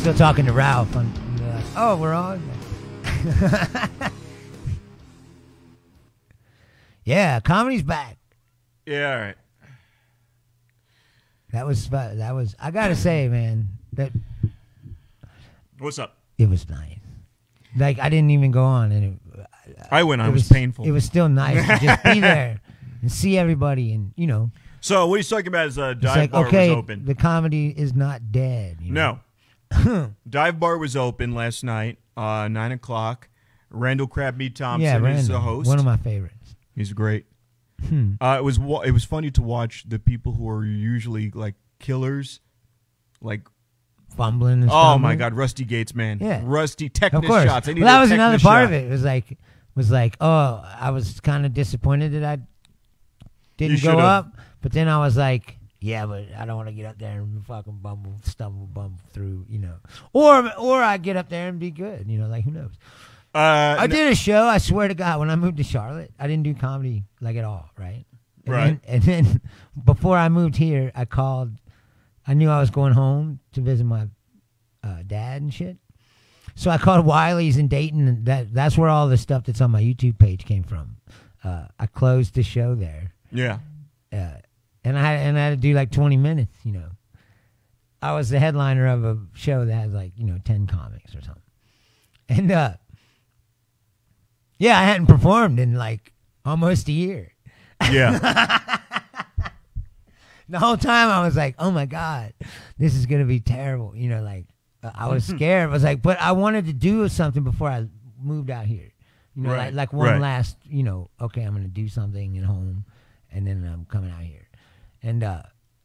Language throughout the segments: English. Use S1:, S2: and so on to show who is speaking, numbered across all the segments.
S1: still talking to Ralph. Oh, we're on. Yeah, comedy's back.
S2: Yeah, all right.
S1: That was. I gotta say, man, that.
S2: What's up?
S1: It was nice. Like I didn't even go on, and
S2: I went on. It was painful.
S1: It was still nice to just be there and see everybody, and
S2: So what he's talking about is dive
S1: like,
S2: bar
S1: okay,
S2: was open.
S1: The comedy is not dead.
S2: No. Dive bar was open last night, 9 o'clock. Randall Crab Meat Thompson is the host.
S1: One of my favorites.
S2: He's great. It was funny to watch the people who are usually like killers, like
S1: fumbling. And
S2: oh my God, Rusty Gates, man.
S1: Yeah,
S2: Rusty technical shots.
S1: Well, that was another part of it. It was like, oh, I was kind of disappointed that I didn't go up, but then I was like, yeah, but I don't want to get up there and fucking bumble through, or I get up there and be good, like who knows. I did a show. I swear to God, when I moved to Charlotte, I didn't do comedy like at all, right? And then before I moved here, I called. I knew I was going home to visit my dad and shit. So I called Wiley's in Dayton, and that's where all the stuff that's on my YouTube page came from. I closed the show there.
S2: Yeah.
S1: And I had to do like 20 minutes. I was the headliner of a show that has like 10 comics or something, and yeah, I hadn't performed in like almost a year.
S2: Yeah.
S1: The whole time I was like, oh my God, this is going to be terrible. I was scared. I was like, but I wanted to do something before I moved out here. Like one last, okay, I'm going to do something at home and then I'm coming out here. And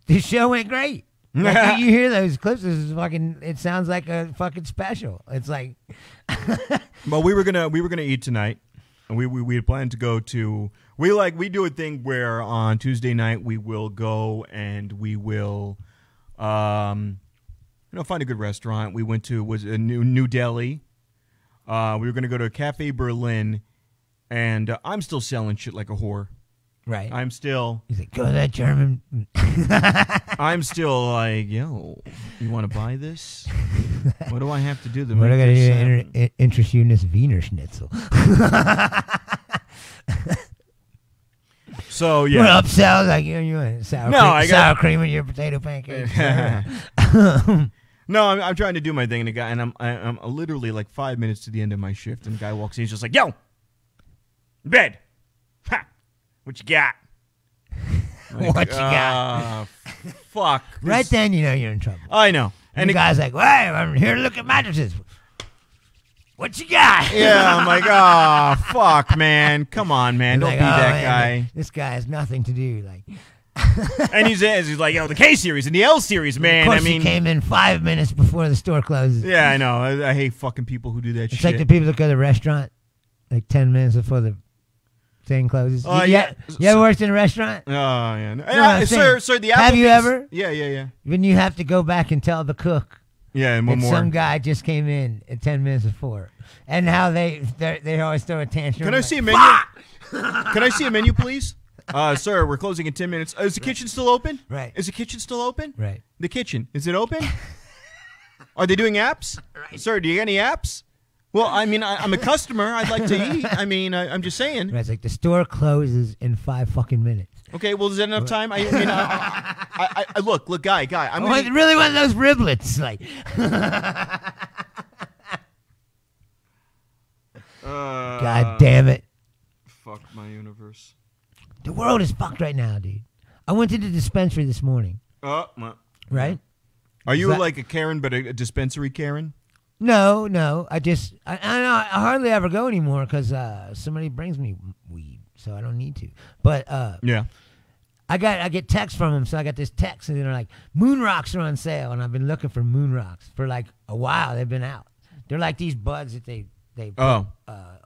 S1: this show went great. Like, you hear those clips, this is fucking, it sounds like a fucking special. It's like.
S2: Well, we were gonna eat tonight. We had planned to go to, we do a thing where on Tuesday night we will go and we will find a good restaurant. We went to a New Delhi. We were gonna go to a Cafe Berlin, and I'm still selling shit like a whore.
S1: Right.
S2: I'm still.
S1: He's like, go to that German.
S2: I'm still like, yo, you want to buy this? What do I have to do?
S1: What I got to do to interest you in this Wiener Schnitzel?
S2: So yeah.
S1: You want to upsell? Like you want sour cream in your potato pancakes?
S2: No, I'm trying to do my thing, and I'm literally like 5 minutes to the end of my shift, and the guy walks in, he's just like, yo, bed. Ha! What you got? Like,
S1: what you got?
S2: Fuck.
S1: Right then, you're in trouble.
S2: I know.
S1: And the guy's like, well, I'm here to look at mattresses. What you got?
S2: Yeah, I'm like, oh, fuck, man. Come on, man. Don't be that guy.
S1: This guy has nothing to do. Like,
S2: and he's like, yo, the K series and the L series, man.
S1: Of course, he came in 5 minutes before the store closes.
S2: Yeah, I know. I hate fucking people who do that shit.
S1: It's like the people that go to the restaurant like 10 minutes before the thing closes.
S2: Yeah.
S1: You ever worked in a restaurant?
S2: Oh, yeah. No, sir, the
S1: have you ever?
S2: Yeah.
S1: When you have to go back and tell the cook.
S2: Yeah, and one more.
S1: Some guy just came in at 10 minutes before. And how they always throw a tantrum.
S2: Can I see a menu? Can I see a menu, please? Sir, we're closing in 10 minutes. Is the kitchen still open?
S1: Right.
S2: Is the kitchen still open?
S1: Right.
S2: The kitchen. Is it open? Are they doing apps?
S1: Right.
S2: Sir, do you get any apps? Well, I mean, I'm a customer. I'd like to eat. I mean, I'm just saying.
S1: Right, it's like the store closes in 5 fucking minutes.
S2: Okay, well, is that enough time? I mean, look, guy.
S1: I really want those riblets. Like. God damn it.
S2: Fuck my universe.
S1: The world is fucked right now, dude. I went to the dispensary this morning. Right?
S2: Are you like a Karen, but a dispensary Karen?
S1: No. I hardly ever go anymore because somebody brings me weed, so I don't need to. But
S2: yeah,
S1: I get texts from them, so I got this text, and they're like, "Moon rocks are on sale," and I've been looking for moon rocks for like a while. They've been out. They're like these buds that they put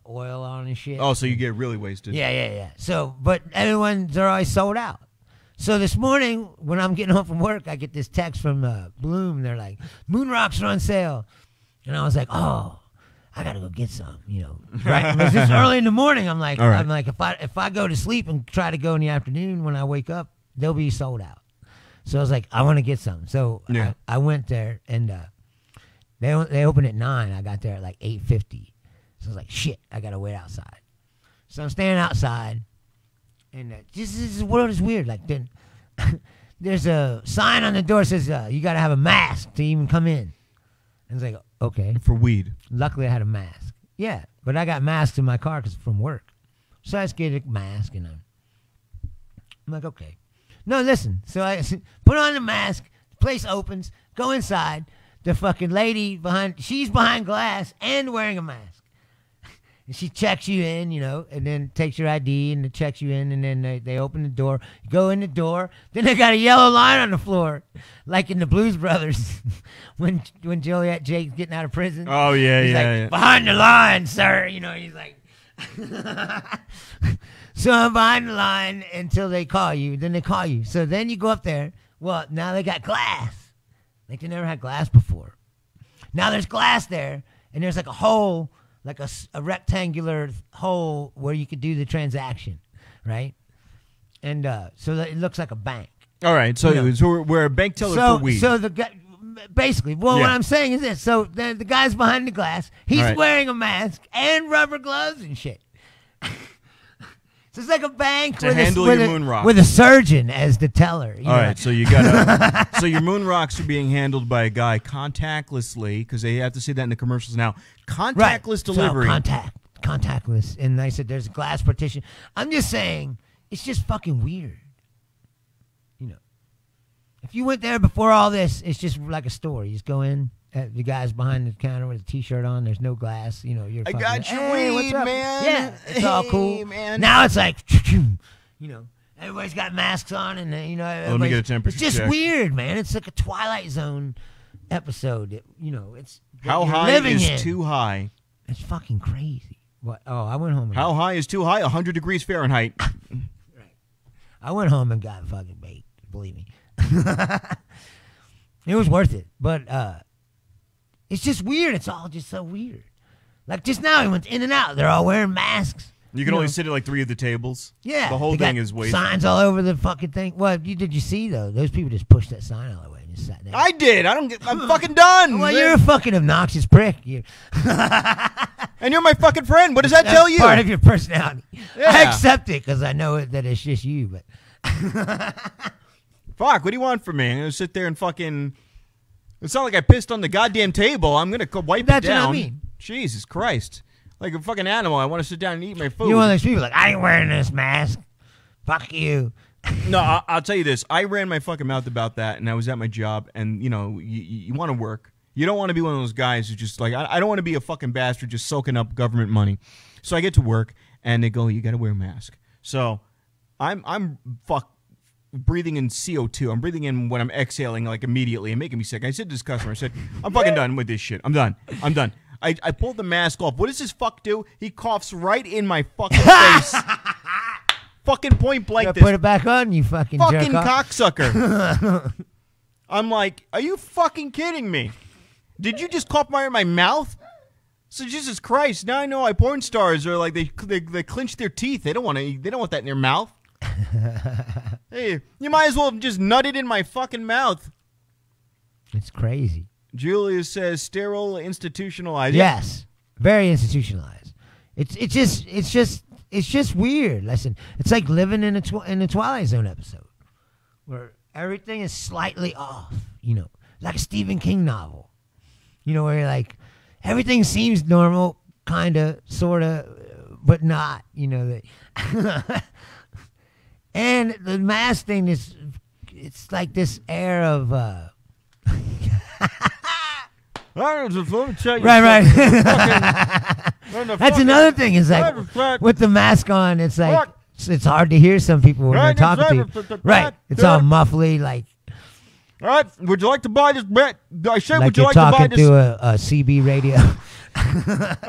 S1: oil on and shit.
S2: Oh, so you get really wasted.
S1: Yeah. So, but they're always sold out. So this morning, when I'm getting home from work, I get this text from Bloom. They're like, "Moon rocks are on sale," and I was like, "Oh, I gotta go get some." Right? It was just early in the morning. I'm like, if I go to sleep and try to go in the afternoon when I wake up, they'll be sold out. So I was like, I want to get some. So I went there, and They open at 9. I got there at like 8:50. So I was like, shit, I got to wait outside. So I'm standing outside, and this world is weird. Like, then there's a sign on the door that says, you got to have a mask to even come in. And it's like, okay.
S2: For weed.
S1: Luckily, I had a mask. Yeah, but I got masks in my car because from work. So I just get a mask, and I'm like, okay. No, listen. So I put on the mask. The place opens. Go inside. The fucking lady she's behind glass and wearing a mask. And she checks you in, and then takes your ID and checks you in, and then they open the door. You go in the door. Then they got a yellow line on the floor, like in the Blues Brothers, when Jake's getting out of prison.
S2: Oh, yeah,
S1: he's
S2: yeah.
S1: Behind the line, sir. He's like... So I'm behind the line until they call you. Then they call you. So then you go up there. Well, now they got glass. Like they never had glass before. Now there's glass there, and there's like a hole, like a rectangular hole where you could do the transaction, right? And so that it looks like a bank.
S2: All right, so we're a bank teller for weed.
S1: So the guy, basically, what I'm saying is this. So the guy's behind the glass. He's wearing a mask and rubber gloves and shit. So it's like a bank
S2: to handle your moon rock
S1: with a surgeon as the teller.
S2: All right, so you got so your moon rocks are being handled by a guy contactlessly because they have to say that in the commercials now. Contactless delivery.
S1: So contactless, and I said there's a glass partition. I'm just saying it's just fucking weird. If you went there before all this, it's just like a store. You just go in. The guy's behind the counter with a T-shirt on. There's no glass. You're.
S2: I got your weed, man.
S1: Yeah, it's all cool.
S2: Man.
S1: Now it's like, everybody's got masks on, and
S2: let me get a temperature
S1: It's just
S2: check.
S1: weird, man. It's like a Twilight Zone episode. It's
S2: how high is too high?
S1: It's fucking crazy. What? Oh, I went home.
S2: How high is too high? 100 degrees Fahrenheit.
S1: Right. I went home and got fucking baked. Believe me. It was worth it, but it's just weird. It's all just so weird. Like just now, he went in and out. They're all wearing masks.
S2: You can only sit at like 3 of the tables.
S1: Yeah,
S2: the whole thing is wasted.
S1: Signs all over the fucking thing. What did you see though? Those people just pushed that sign all the way and just sat down.
S2: I did. I'm fucking done.
S1: Well, you're a fucking obnoxious prick.
S2: And you're my fucking friend. What does that tell you?
S1: Part of your personality.
S2: Yeah.
S1: I accept it because I know that it's just you. But
S2: fuck, what do you want from me? I'm gonna sit there and fucking. It's not like I pissed on the goddamn table. I'm gonna wipe it down.
S1: That's what I mean.
S2: Jesus Christ. Like a fucking animal, I want to sit down and eat my food.
S1: You're one of those people like, I ain't wearing this mask. Fuck you.
S2: No, I'll tell you this. I ran my fucking mouth about that, and I was at my job, and, you want to work. You don't want to be one of those guys who just, like, I don't want to be a fucking bastard just soaking up government money. So I get to work, and they go, you got to wear a mask. So I'm breathing in CO2. I'm breathing in when I'm exhaling, like, immediately and making me sick. I said to this customer, I said, I'm fucking done with this shit. I'm done. I pulled the mask off. What does this fuck do? He coughs right in my fucking face. Fucking point blank.
S1: Put it back on, you fucking
S2: cocksucker. I'm like, are you fucking kidding me? Did you just cough in my mouth? So Jesus Christ! Now I know why porn stars are like they clench their teeth. They don't want that in their mouth. Hey, you might as well have just nutted in my fucking mouth.
S1: It's crazy.
S2: Julia says sterile institutionalized.
S1: Yes, very institutionalized. It's just weird. Listen, it's like living in a Twilight Zone episode where everything is slightly off. Like a Stephen King novel. Where you're like everything seems normal, kinda, sorta, but not. And the mask thing it's like this air of. Right. That's another thing. Is like with the mask on, it's like it's hard to hear some people when they're talking to you. Right. It's all muffly, like.
S2: All right. Would you like to buy this? I said,
S1: like
S2: would you like
S1: to buy
S2: this?
S1: You're talking to a CB radio.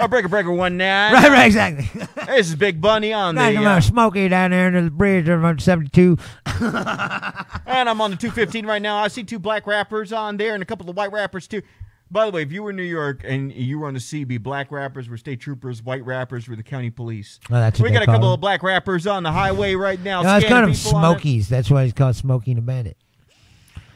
S2: Breaker 19.
S1: Right, exactly.
S2: This is Big Bunny on the
S1: Smokey down there in the bridge of 72.
S2: And I'm on the 215 right now. I see 2 black rappers on there and a couple of white rappers too. By the way, if you were in New York and you were on the CB, black rappers were state troopers, white rappers were the county police.
S1: Oh, that's
S2: we got a couple of black rappers on the highway right now.
S1: No, it's kind of Smokies. That's why he's called Smokey and the Bandit.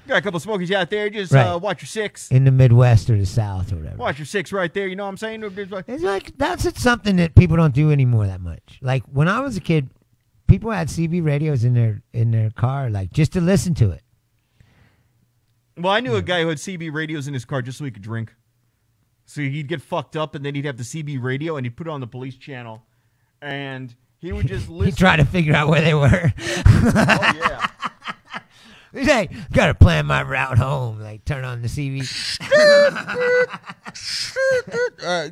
S2: Got a couple of smokies out there. Just watch your six.
S1: In the Midwest or the South or whatever.
S2: Watch your six right there. You know what I'm saying?
S1: It's like that's something that people don't do anymore that much. Like when I was a kid, people had CB radios in their car, like just to listen to it.
S2: Well, I knew a guy who had CB radios in his car just so he could drink. So he'd get fucked up, and then he'd have the CB radio, and he'd put it on the police channel, and he would just listen.
S1: He'd try to figure out where they were.
S2: Oh, yeah.
S1: He's like, gotta plan my route home. Like, turn on the CB.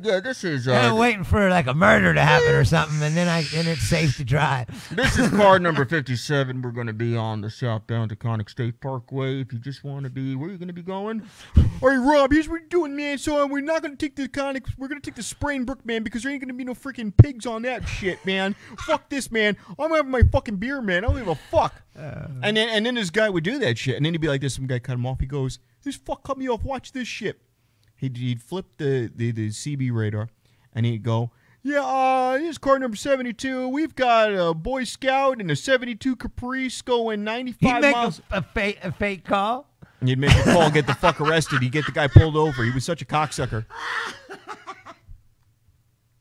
S2: Yeah, this is.
S1: I'm waiting for like a murder to happen or something, and then it's safe to drive.
S2: This is car number 57. We're going to be on the southbound Taconic State Parkway. If you just want to be, where are you going to be going? All right, Rob, here's what we're doing, man. So we're not going to take the Taconic. We're going to take the Sprain Brook, man, because there ain't going to be no freaking pigs on that shit, man. Fuck this, man. I'm having my fucking beer, man. I don't give a fuck. And then this guy would do that shit, and then he'd be like this. Some guy cut him off. He goes, "This fuck cut me off. Watch this shit." He'd flip the CB radar, and he'd go, "Yeah, this is car number 72. We've got a Boy Scout and a 72 Caprice going 95 miles."
S1: He'd make a fake call.
S2: And he'd make a call, get the fuck arrested. He'd get the guy pulled over. He was such a cocksucker.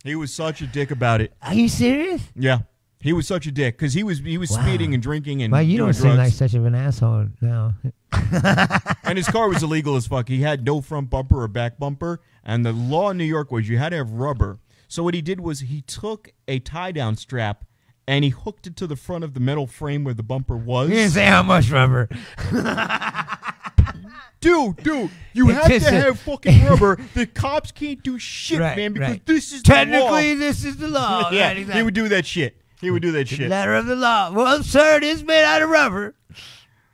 S2: He was such a dick about it.
S1: Are you serious?
S2: Yeah. He was such a dick because he was speeding and drinking and
S1: you don't
S2: drugs.
S1: seem like such of an asshole now.
S2: And his car was illegal as fuck. He had no front bumper or back bumper, and the law in New York was you had to have rubber. So what he did was he took a tie-down strap and he hooked it to the front of the metal frame where the bumper was.
S1: You didn't say how much rubber.
S2: Dude, you have to have fucking rubber. The cops can't do shit, man, because this is
S1: technically
S2: the law.
S1: This is the law.
S2: Yeah,
S1: right, exactly.
S2: He would do that shit. He would do that shit.
S1: Letter of the law. Well, sir, it is made out of rubber.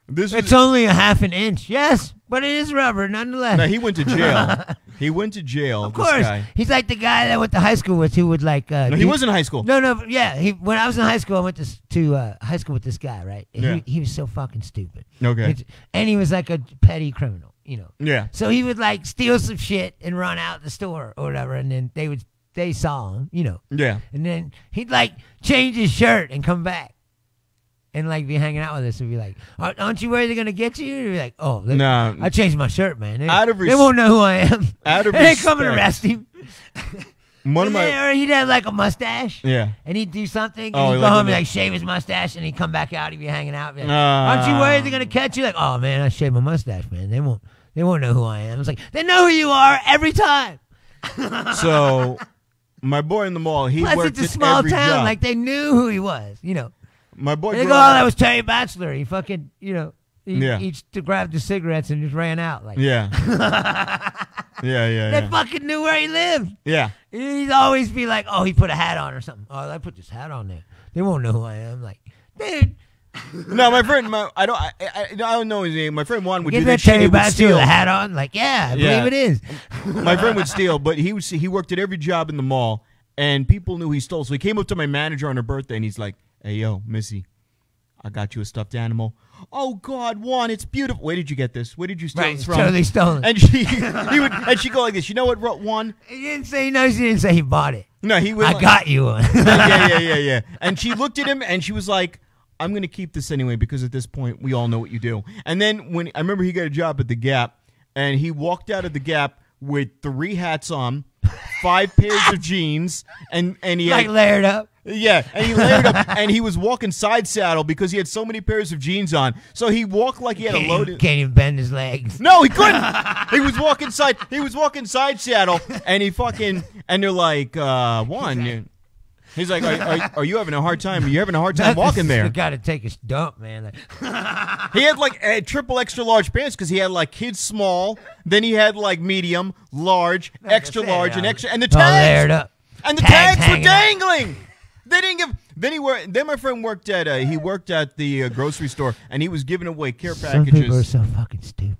S1: It's only a half an inch. Yes, but it is rubber nonetheless.
S2: No, he went to jail. He went to jail.
S1: Of course. He's like the guy that I went to high school with who would like...
S2: no, he wasn't in high school.
S1: No, yeah. When I was in high school, I went to high school with this guy, right? And
S2: yeah.
S1: he was so fucking stupid.
S2: Okay.
S1: And he was like a petty criminal, you know.
S2: Yeah.
S1: So he would like steal some shit and run out the store or whatever, and then they saw him, you know.
S2: Yeah.
S1: And then he'd like change his shirt and come back. And like be hanging out with us and be like, "Aren't you worried they're gonna get you?" And be like, "Oh, no, I changed my shirt, man. They won't know who I am.
S2: Out of
S1: they come and arrest him."
S2: Or
S1: he'd have like a mustache.
S2: Yeah.
S1: And he'd do something. And he'd go home and like shave his mustache, and he'd come back out. He'd be hanging out. Be like, "Aren't you worried they're gonna catch you?" Like, "Oh man, I shaved my mustache, man. They won't know who I am." It's like they know who you are every time.
S2: So, my boy in the mall, he
S1: Plus,
S2: worked
S1: it's a small
S2: every
S1: town.
S2: job.
S1: Like they knew who he was, you know.
S2: My boy.
S1: They go, "Oh, that was Terry Batchelor. He fucking, you know,
S2: Yeah.
S1: He grabbed the cigarettes and just ran out." Like,
S2: Yeah. Yeah.
S1: They fucking knew where he lived.
S2: Yeah.
S1: He'd always be like, "Oh, he put a hat on or something. Oh, I put this hat on there. They won't know who I am." Like, dude.
S2: No, my friend, I don't know his name. My friend Juan would do that
S1: that
S2: shit.
S1: Terry
S2: He would
S1: Batchelor
S2: steal.
S1: with a hat on. Like, yeah, I believe it is.
S2: My friend would steal, but he worked at every job in the mall, and people knew he stole. So he came up to my manager on her birthday, and he's like, "Hey, yo, Missy, I got you a stuffed animal." "Oh God, Juan, it's beautiful. Where did you get this? Where did you steal this from?"
S1: Totally stolen.
S2: And she'd go like this. You know what, Juan?
S1: He didn't say He didn't say he bought it.
S2: No, he was.
S1: I got you one.
S2: Yeah. And she looked at him and she was like, "I'm gonna keep this anyway because at this point we all know what you do." And then when I remember he got a job at the Gap, and he walked out of the Gap with 3 hats on, 5 pairs of jeans, and he
S1: like
S2: had,
S1: layered up.
S2: Yeah, and he layered up, and he was walking side saddle because he had so many pairs of jeans on. So he walked like he had a loaded.
S1: Can't even bend his legs.
S2: No, he couldn't. He was walking side saddle, and and they're like, "Juan." He's like, are you having a hard time? You're having a hard time walking there.
S1: You got to take a dump, man.
S2: He had like triple extra large pants because he had like kids small, then he had like medium, large, extra large, and extra, and the tags.
S1: All layered up.
S2: And the tags were dangling. They didn't give. Then my friend worked at the grocery store, and he was giving away care packages.
S1: Some people are so fucking stupid.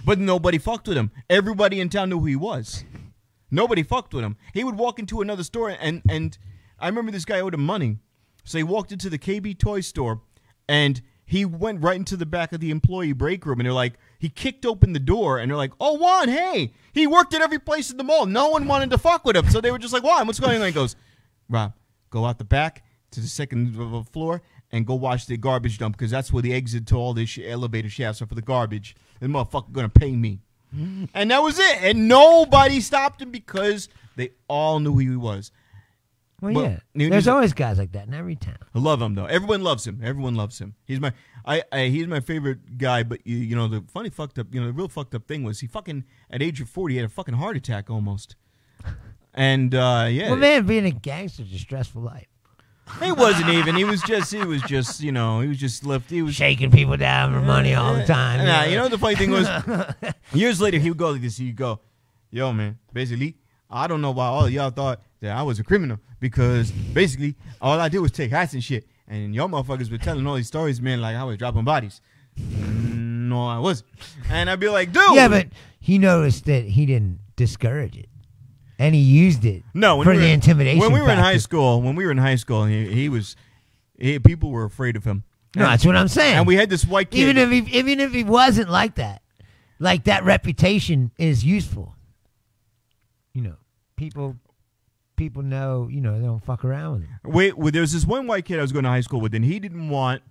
S2: But nobody fucked with him. Everybody in town knew who he was. Nobody fucked with him. He would walk into another store, and I remember this guy owed him money. So he walked into the KB toy store, and he went right into the back of the employee break room, and they're like, he kicked open the door, and they're like, "Oh, Juan, hey, he worked at every place in the mall. No one wanted to fuck with him." So they were just like, "Juan, what's going on?" He goes, "Rob, go out the back to the second floor, and go watch the garbage dump because that's where the exit to all this elevator shafts are for the garbage. The motherfucker gonna pay me. And that was it. And nobody stopped him because they all knew who he was.
S1: Well, but, yeah. There's always guys like that in every town.
S2: I love him though. Everyone loves him. Everyone loves him. He's my he's my favorite guy. But you know the funny fucked up, the real fucked up thing was he fucking at age of 40 had a fucking heart attack almost. And yeah.
S1: Well, man, being a gangster is a stressful life.
S2: He wasn't even. He was just
S1: shaking people down for money all the time.
S2: Nah, you know what the funny thing was? Years later, he would go like this. He'd go, yo, man, basically, I don't know why all of y'all thought that I was a criminal because basically all I did was take hats and shit. And y'all motherfuckers were telling all these stories, man, like I was dropping bodies. No, I wasn't. And I'd be like, dude.
S1: Yeah, but he noticed that he didn't discourage it. And he used it for the intimidation.
S2: When we were in high school, people were afraid of him.
S1: No, that's what I'm saying.
S2: And we had this white kid.
S1: Even if he wasn't like that reputation is useful. People know, they don't fuck around with him.
S2: Wait, there was this one white kid I was going to high school with, and he didn't want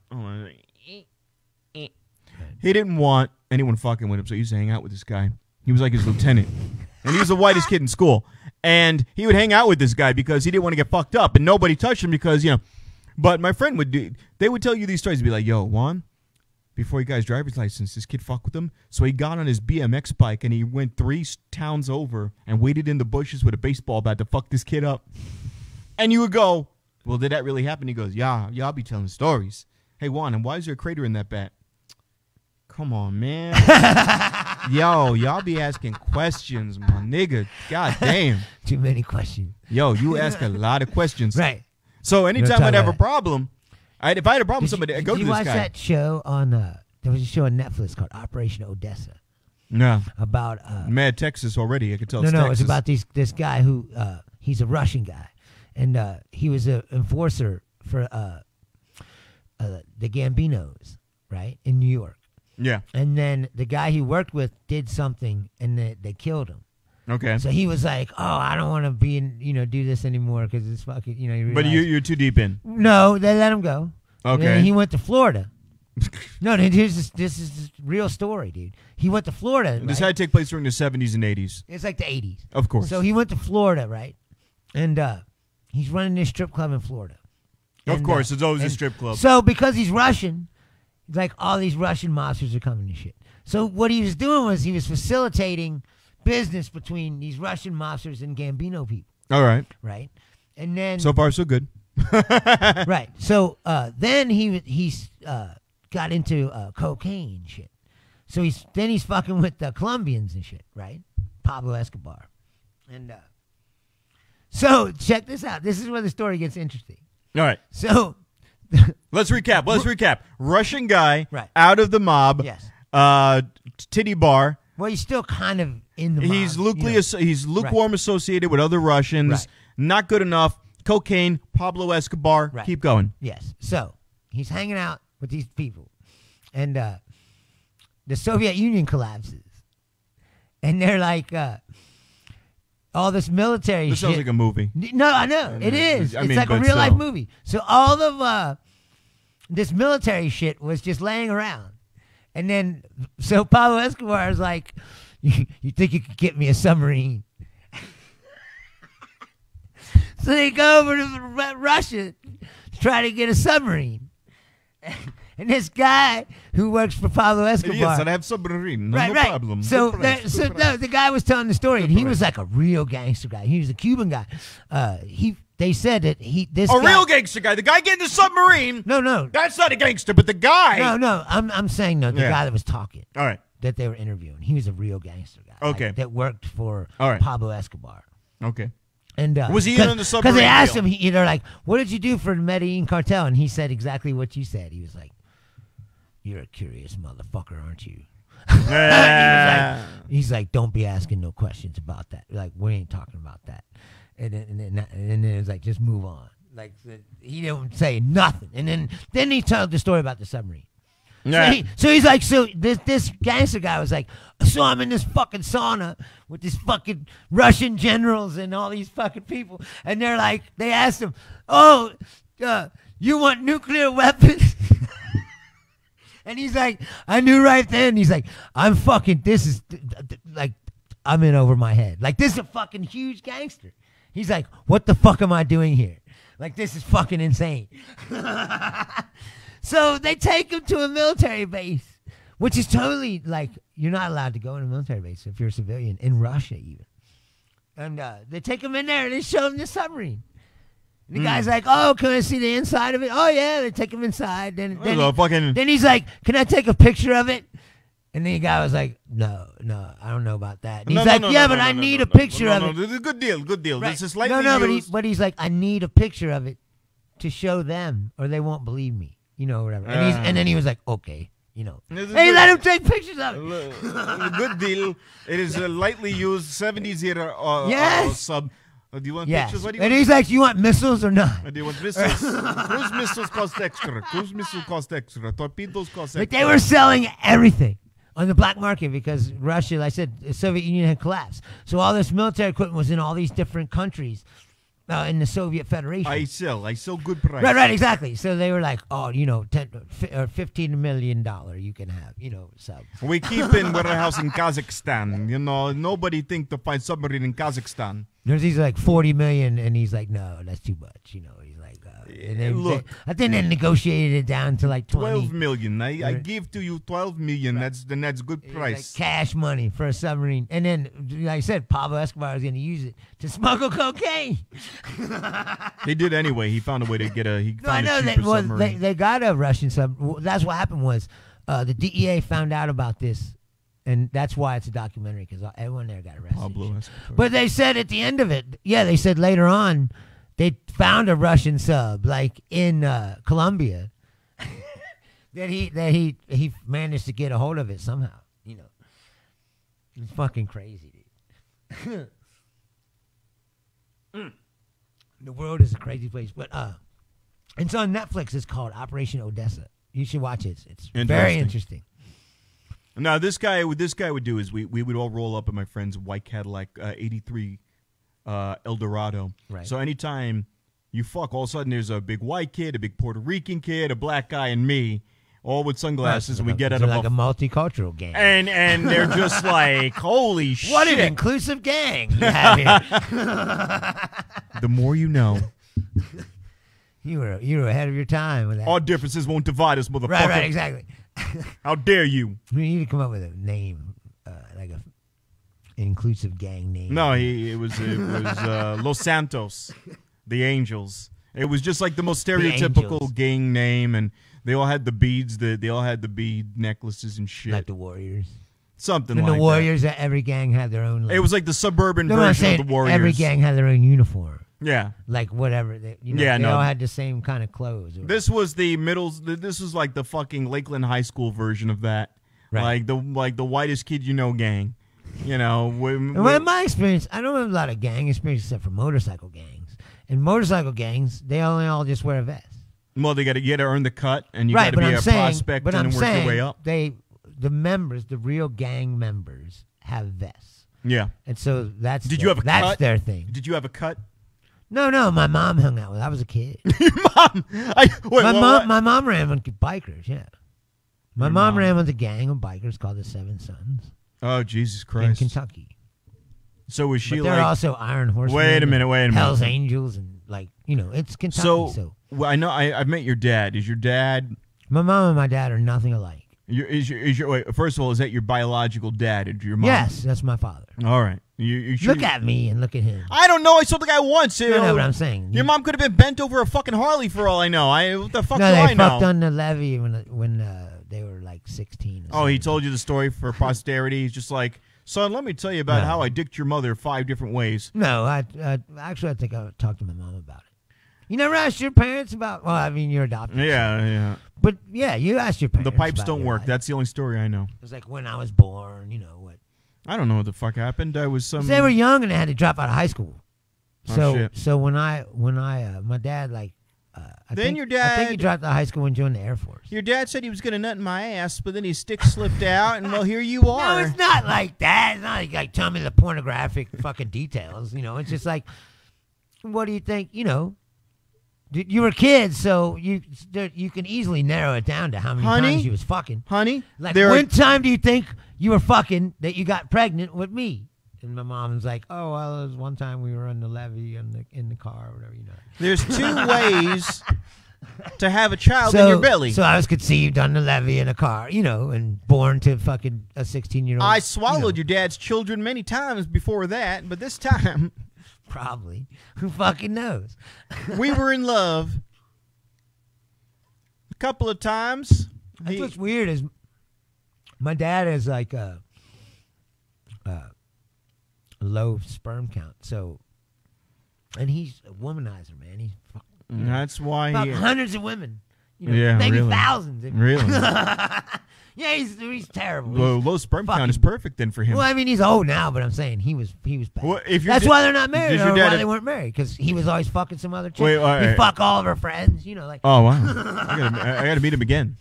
S2: anyone fucking with him, so he used to hang out with this guy. He was like his lieutenant. And he was the whitest kid in school. And he would hang out with this guy because he didn't want to get fucked up. And nobody touched him because, But my friend they would tell you these stories. They'd be like, yo, Juan, before he got his driver's license, this kid fucked with him. So he got on his BMX bike and he went 3 towns over and waited in the bushes with a baseball bat to fuck this kid up. And you would go, well, did that really happen? He goes, yeah, y'all be telling stories. Hey, Juan, and why is there a crater in that bat? Come on, man. Yo, y'all be asking questions, my nigga. God damn.
S1: Too many questions.
S2: Yo, you ask a lot of questions.
S1: Right.
S2: So anytime I'd have a problem, if I had a problem with somebody, I'd go to this guy.
S1: Did you watch that show on, there was a show on Netflix called Operation Odessa?
S2: No.
S1: About.
S2: Mad Texas already, I could tell
S1: No,
S2: it's Texas.
S1: it's about this guy who, he's a Russian guy. And he was an enforcer for the Gambinos, right, in New York.
S2: Yeah.
S1: And then the guy he worked with did something, and they killed him.
S2: Okay.
S1: So he was like, "Oh, I don't want to be in, do this anymore because it's fucking,
S2: But you're too deep in.
S1: No, they let him go.
S2: Okay.
S1: And he went to Florida. No, this is a real story, dude. He went to Florida.
S2: This had to take place during the 70s and 80s.
S1: It's like the 80s.
S2: Of course.
S1: So he went to Florida, right? And he's running this strip club in Florida.
S2: Of course, there's always a strip club.
S1: So because he's Russian. It's like all these Russian mobsters are coming and shit. So what he was doing was he was facilitating business between these Russian mobsters and Gambino people.
S2: All right.
S1: Right. And then
S2: so far so good.
S1: Right. So then he got into cocaine and shit. So he's fucking with the Colombians and shit, right? Pablo Escobar. And so check this out. This is where the story gets interesting.
S2: All right.
S1: So
S2: Let's recap. Russian guy,
S1: right,
S2: out of the mob.
S1: Yes.
S2: Titty bar.
S1: Well, he's still kind of in the mob.
S2: He's lukewarm associated with other Russians.
S1: Right.
S2: Not good enough. Cocaine, Pablo Escobar.
S1: Right.
S2: Keep going.
S1: Yes. So he's hanging out with these people. And the Soviet Union collapses. And they're like, all this military shit.
S2: This sounds like a movie.
S1: No, I know. It is. It's like a real-life movie. So all of this military shit was just laying around. And then, so Pablo Escobar is like, you think you could get me a submarine? So they go over to Russia to try to get a submarine. And this guy who works for Pablo Escobar.
S2: Yes, I have submarine. No problem.
S1: So the guy was telling the story, and he was like a real gangster guy. He was a Cuban guy. They said that
S2: real gangster guy. The guy getting the submarine.
S1: No.
S2: That's not a gangster, but the guy.
S1: No. I'm saying the guy that was talking.
S2: All right.
S1: That they were interviewing. He was a real gangster guy.
S2: Okay.
S1: That worked for Pablo Escobar.
S2: Okay.
S1: And
S2: was he in on the submarine?
S1: Because they asked him, they're like, "What did you do for the Medellin cartel?" And he said exactly what you said. He was like, "You're a curious motherfucker, aren't you?" he's like, "Don't be asking no questions about that. Like, we ain't talking about that." And then it's like, just move on. Like, he didn't say nothing. And then he told the story about the submarine. Yeah. So he's like, this gangster guy was like, so I'm in this fucking sauna with these fucking Russian generals and all these fucking people, and they're like, they asked him, You want nuclear weapons? And he's like, I knew right then. He's like, I'm fucking, this is like, I'm in over my head. Like, this is a fucking huge gangster. He's like, what the fuck am I doing here? Like, this is fucking insane. So they take him to a military base, which is totally like, you're not allowed to go in a military base if you're a civilian, in Russia even. And they take him in there and they show him the submarine. And the guy's like, oh, can I see the inside of it? Oh, yeah. They take him inside. Then he's like, can I take a picture of it? And then the guy was like, no, I don't know about that. And he's I need a picture of it.
S2: Good deal.
S1: Right.
S2: This is slightly used.
S1: But he's like, I need a picture of it to show them or they won't believe me, whatever. And then he was like, okay, Hey, let him take pictures of it.
S2: Good deal. It is a lightly used 70s era
S1: yes.
S2: sub. Do you want
S1: yes.
S2: pictures? What do you
S1: and
S2: want?
S1: he's like, do you want missiles or not?
S2: Do you want missiles? Cruise missiles cost extra. Cruise missiles cost extra. Torpedoes cost extra.
S1: But they were selling everything on the black market because Russia, like I said, the Soviet Union had collapsed. So all this military equipment was in all these different countries in the Soviet Federation.
S2: I sell good price.
S1: Right, exactly. So they were like, oh, $15 million you can have, sub.
S2: We keep in warehouse in Kazakhstan. Nobody think to find submarine in Kazakhstan.
S1: He's like 40 million, and he's like, no, that's too much. He's like,
S2: look,
S1: I think they negotiated it down to like
S2: 12 million. I give to you 12 million. Right. That's good price.
S1: Like cash money for a submarine. And then, like I said, Pablo Escobar was going to use it to smuggle cocaine.
S2: He did anyway. He found a way to get a. Submarine.
S1: They got a Russian sub. That's what happened was the DEA found out about this. And that's why it's a documentary, because everyone there got arrested.
S2: Pablo Escobar.
S1: But they said at the end of it, they said later on, they found a Russian sub, like in Colombia, that he managed to get a hold of it somehow. It's fucking crazy, dude. The world is a crazy place, but it's on Netflix. It's called Operation Odessa. You should watch it. It's very interesting.
S2: Now, this guy would do is we would all roll up in my friend's white Cadillac 83 Eldorado.
S1: Right.
S2: So anytime you fuck, all of a sudden there's a big white kid, a big Puerto Rican kid, a black guy, and me, all with sunglasses, and we get out of
S1: like a multicultural gang.
S2: And they're just like, holy shit.
S1: What an inclusive gang you have here.
S2: The more you know.
S1: You were ahead of your time with that.
S2: Our differences won't divide us, motherfucker.
S1: Right, exactly.
S2: How dare you?
S1: We need to come up with a name, like an inclusive gang name.
S2: No, it was Los Santos, the Angels. It was just like the most stereotypical gang name, and they all had the beads. They all had the bead necklaces and shit.
S1: Like the Warriors.
S2: Something
S1: and
S2: like
S1: the Warriors, that. Every gang had their own.
S2: It was like the suburban version of the Warriors.
S1: Every gang had their own uniform.
S2: Yeah.
S1: Like whatever. They all had the same kind of clothes.
S2: This was the this was like the fucking Lakeland High School version of that. Right. Like the whitest kid gang.
S1: Well, in my experience, I don't have a lot of gang experience except for motorcycle gangs. And motorcycle gangs, they all just wear a vest.
S2: Well, you got to earn the cut, and you got to be a prospect and work your way up.
S1: The real gang members have vests.
S2: Yeah.
S1: And so that's their thing.
S2: Did you have a cut?
S1: No, my mom hung out with. I was a kid.
S2: Your mom?
S1: My mom ran with bikers. Yeah, my mom ran with a gang of bikers called the Seven Sons.
S2: Oh, Jesus Christ!
S1: In Kentucky.
S2: So was she?
S1: They're also Iron Horsemen.
S2: Wait a minute.
S1: Hell's Angels and it's Kentucky. So
S2: I know I've met your dad. Is your dad?
S1: My mom and my dad are nothing alike.
S2: Wait, first of all, is that your biological dad? Or your mom?
S1: Yes, that's my father.
S2: All right. You sure
S1: look at me and look at him.
S2: I don't know. I saw the guy once.
S1: I know what I'm saying.
S2: Your mom could have been bent over a fucking Harley for all I know. What the fuck do I know?
S1: They fucked on the levee when they were like 16.
S2: Oh, he told you the story for posterity. He's just like, son, let me tell you about how I dicked your mother 5 different ways.
S1: No, I think I would talk to my mom about it. You never asked your parents about? Well, I mean, you're adopted.
S2: Yeah.
S1: But yeah, you asked your parents.
S2: The pipes don't work. That's the only story I know.
S1: It was like when I was born. What?
S2: I don't know what the fuck happened. I was some.
S1: They were young and they had to drop out of high school.
S2: Shit.
S1: So when my dad I think he dropped out of high school and joined the Air Force.
S2: Your dad said he was gonna nut in my ass, but then his stick slipped out, and well, here you are.
S1: No, it's not like that. It's not like tell me the pornographic fucking details. It's just like, what do you think? You were kids, so you can easily narrow it down to how many times you was fucking.
S2: Honey,
S1: like when time do you think you were fucking that you got pregnant with me? And my mom was like, "Oh, well, it was one time we were on the levee in the car or whatever, you know."
S2: There's 2 ways to have a child in your belly.
S1: So I was conceived on the levee in a car, you know, and born to fucking a 16-year-old.
S2: I swallowed your dad's children many times before that, but this time...
S1: Probably. Who fucking knows?
S2: We were in love a couple of times.
S1: That's what's weird is my dad is like a low sperm count. So, and he's a womanizer, man. He's
S2: that's why
S1: about hundreds of women. You know, maybe really. Thousands.
S2: Really?
S1: Yeah, he's terrible.
S2: Well, low sperm count is perfect then for him.
S1: Well, I mean, he's old now, but I'm saying he was bad. Well,
S2: that's
S1: why they're not married, or why they weren't married, because he was always fucking some other chick. He'd fuck all of her friends, you know, like.
S2: Oh wow! I gotta meet him again.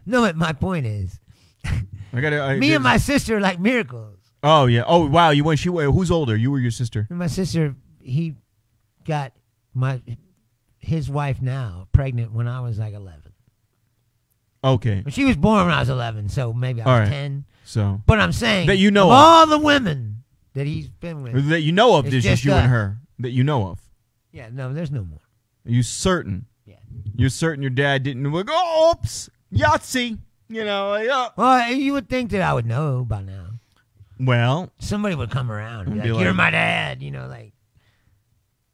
S1: No, but my point is, me and my sister are like miracles.
S2: Oh yeah! Oh wow! Who's older? You or your sister?
S1: And my sister, he got his wife now pregnant when I was like 11.
S2: Okay.
S1: She was born when I was 11, so maybe I was 10.
S2: So,
S1: but I'm saying
S2: that you know
S1: of all the women that he's been with,
S2: that you know of, just you and her that you know of.
S1: Yeah, no, there's no more.
S2: Are you certain?
S1: Yeah.
S2: You're certain your dad didn't go, oops, Yahtzee, you know? Like,
S1: Well, you would think that I would know by now.
S2: Well,
S1: somebody would come around and be like, "You're my dad," you know, like.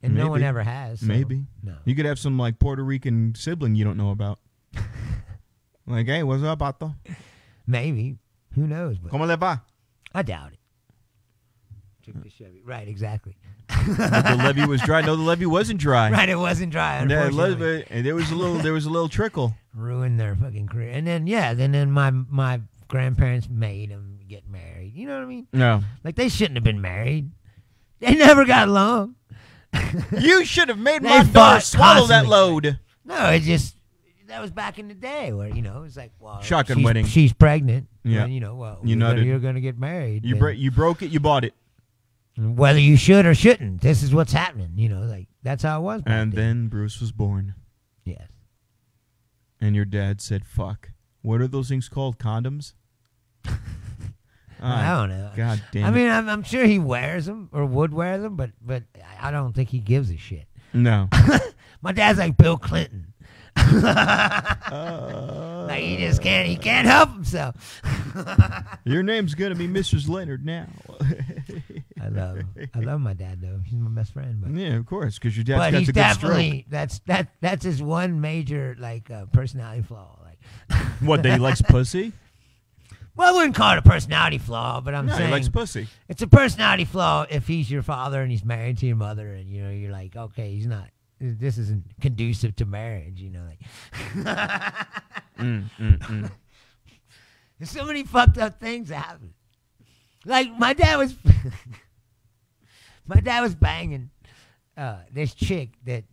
S1: And maybe. No one ever has. So,
S2: maybe.
S1: No.
S2: You could have some like Puerto Rican sibling you don't know about. Like, hey, what's up, Pato?
S1: Maybe. Who knows? But
S2: ¿Cómo le va?
S1: I doubt it. Took the Chevy. Right, exactly.
S2: But the levee was dry. No, the levee wasn't dry.
S1: Right, it wasn't dry.
S2: And there was a little trickle.
S1: Ruined their fucking career. And then my grandparents made them get married. You know what I mean?
S2: No.
S1: Like they shouldn't have been married. They never got along.
S2: You should have made my daughter swallow that load.
S1: No, it just. That was back in the day where, you know, it's like, well,
S2: shotgun wedding.
S1: She's pregnant.
S2: Yeah.
S1: And, you know, well,
S2: you're
S1: going to get married.
S2: You broke it, you bought it.
S1: Whether you should or shouldn't, this is what's happening. You know, like, that's how it was back
S2: And then Bruce was born.
S1: Yes.
S2: And your dad said, fuck. What are those things called? Condoms?
S1: I don't know.
S2: God damn it.
S1: I mean, I'm sure he wears them or would wear them, but I don't think he gives a shit.
S2: No.
S1: My dad's like Bill Clinton. Like he can't help himself.
S2: Your name's gonna be Mrs. Leonard now.
S1: I love my dad though. He's my best friend. But
S2: yeah, of course, because your dad's got the good stroke.
S1: That's his one major personality flaw. Like
S2: what, that he likes pussy?
S1: Well, I wouldn't call it a personality flaw, but I'm saying
S2: he likes pussy.
S1: It's a personality flaw if he's your father and he's married to your mother, and you know you're like, okay, he's not. This isn't conducive to marriage, you know. Like, There's so many fucked up things that happen. Like my dad was banging this chick that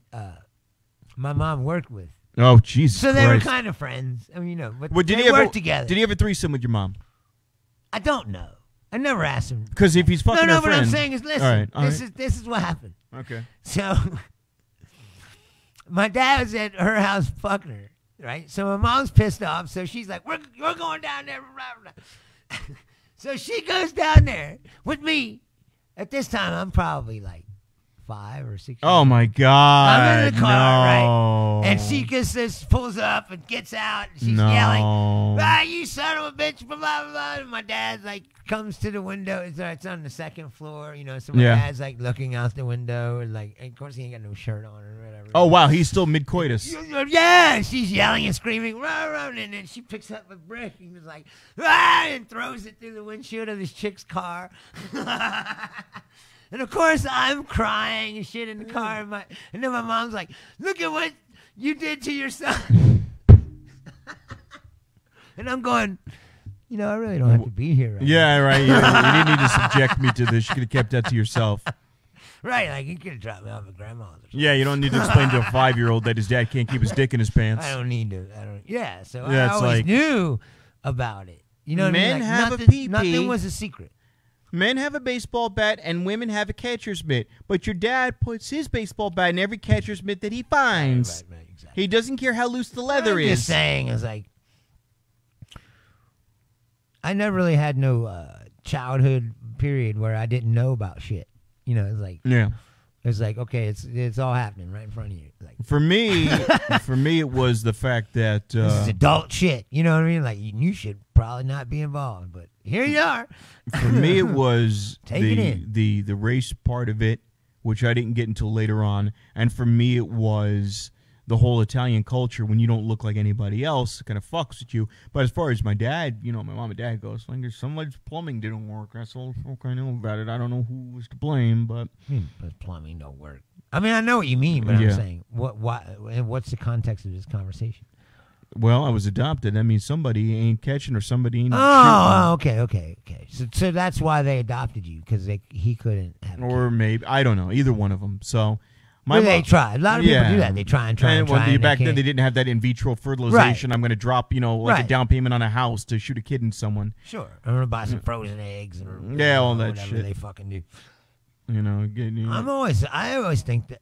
S1: my mom worked with.
S2: Oh, Jesus!
S1: So they were kind of friends. I mean, you know, but they worked together.
S2: Did he have a threesome with your mom?
S1: I don't know. I never asked him.
S2: Because if he's fucking her friend.
S1: What I'm saying is, listen.
S2: All right.
S1: This is what happened.
S2: Okay.
S1: So. My dad was at her house fucking her, right? So my mom's pissed off, so she's like, we're going down there. So she goes down there with me. At this time, I'm probably like 5 or 6
S2: Oh, my God.
S1: I'm in the car,
S2: no.
S1: right? And she just pulls up and gets out. And she's yelling, you son of a bitch, blah, blah, blah. And my dad's like, comes to the window. It's on the second floor, you know. So my dad's like looking out the window. And like, and of course, he ain't got no shirt on or whatever.
S2: Oh, wow. He's still mid-coitus.
S1: Yeah. She's yelling and screaming. And then she picks up a brick and was like, and throws it through the windshield of this chick's car. And of course, I'm crying and shit in the car. And then my mom's like, look at what you did to your son. And I'm going, you know, I really don't have to be here. Right
S2: yeah, right. You didn't need to subject me to this. You could have kept that to yourself.
S1: Right, like you could have dropped me off at grandma's.
S2: Yeah, you don't need to explain to a 5-year-old that his dad can't keep his dick in his pants.
S1: I don't need to. Yeah, so I always knew about it. You know what I mean?
S2: Men have a
S1: nothing,
S2: pee-pee.
S1: Nothing was a secret.
S2: Men have a baseball bat and women have a catcher's mitt. But your dad puts his baseball bat in every catcher's mitt that he finds.
S1: Right, exactly.
S2: He doesn't care how loose the leather is.
S1: Just saying, is like, I never really had no childhood period where I didn't know about shit. You know, it's like,
S2: yeah.
S1: It's like, okay, it's all happening right in front of you. Like,
S2: for me, it was the fact that
S1: this is adult shit. You know what I mean? Like, you should probably not be involved, but here you are.
S2: For me, it was
S1: the
S2: race part of it, which I didn't get until later on. And for me, it was the whole Italian culture. When you don't look like anybody else, it kind of fucks with you. But as far as my dad, you know, my mom and dad goes, like, somebody's plumbing didn't work. That's all I know about it. I don't know who was to blame, but
S1: plumbing don't work. I mean, I know what you mean, but I'm saying, what's the context of this conversation?
S2: Well, I was adopted. That means somebody ain't catching or somebody ain't shooting.
S1: Okay. So that's why they adopted you, because he couldn't have a kid.
S2: Maybe, I don't know, either one of them. So
S1: they try. A lot of people do that. They try and try.
S2: Back then, they didn't have that in vitro fertilization. Right. I'm going to drop, a down payment on a house to shoot a kid in someone.
S1: Sure. I'm going to buy some frozen eggs. Or
S2: all that
S1: whatever
S2: shit.
S1: They fucking do.
S2: I
S1: always think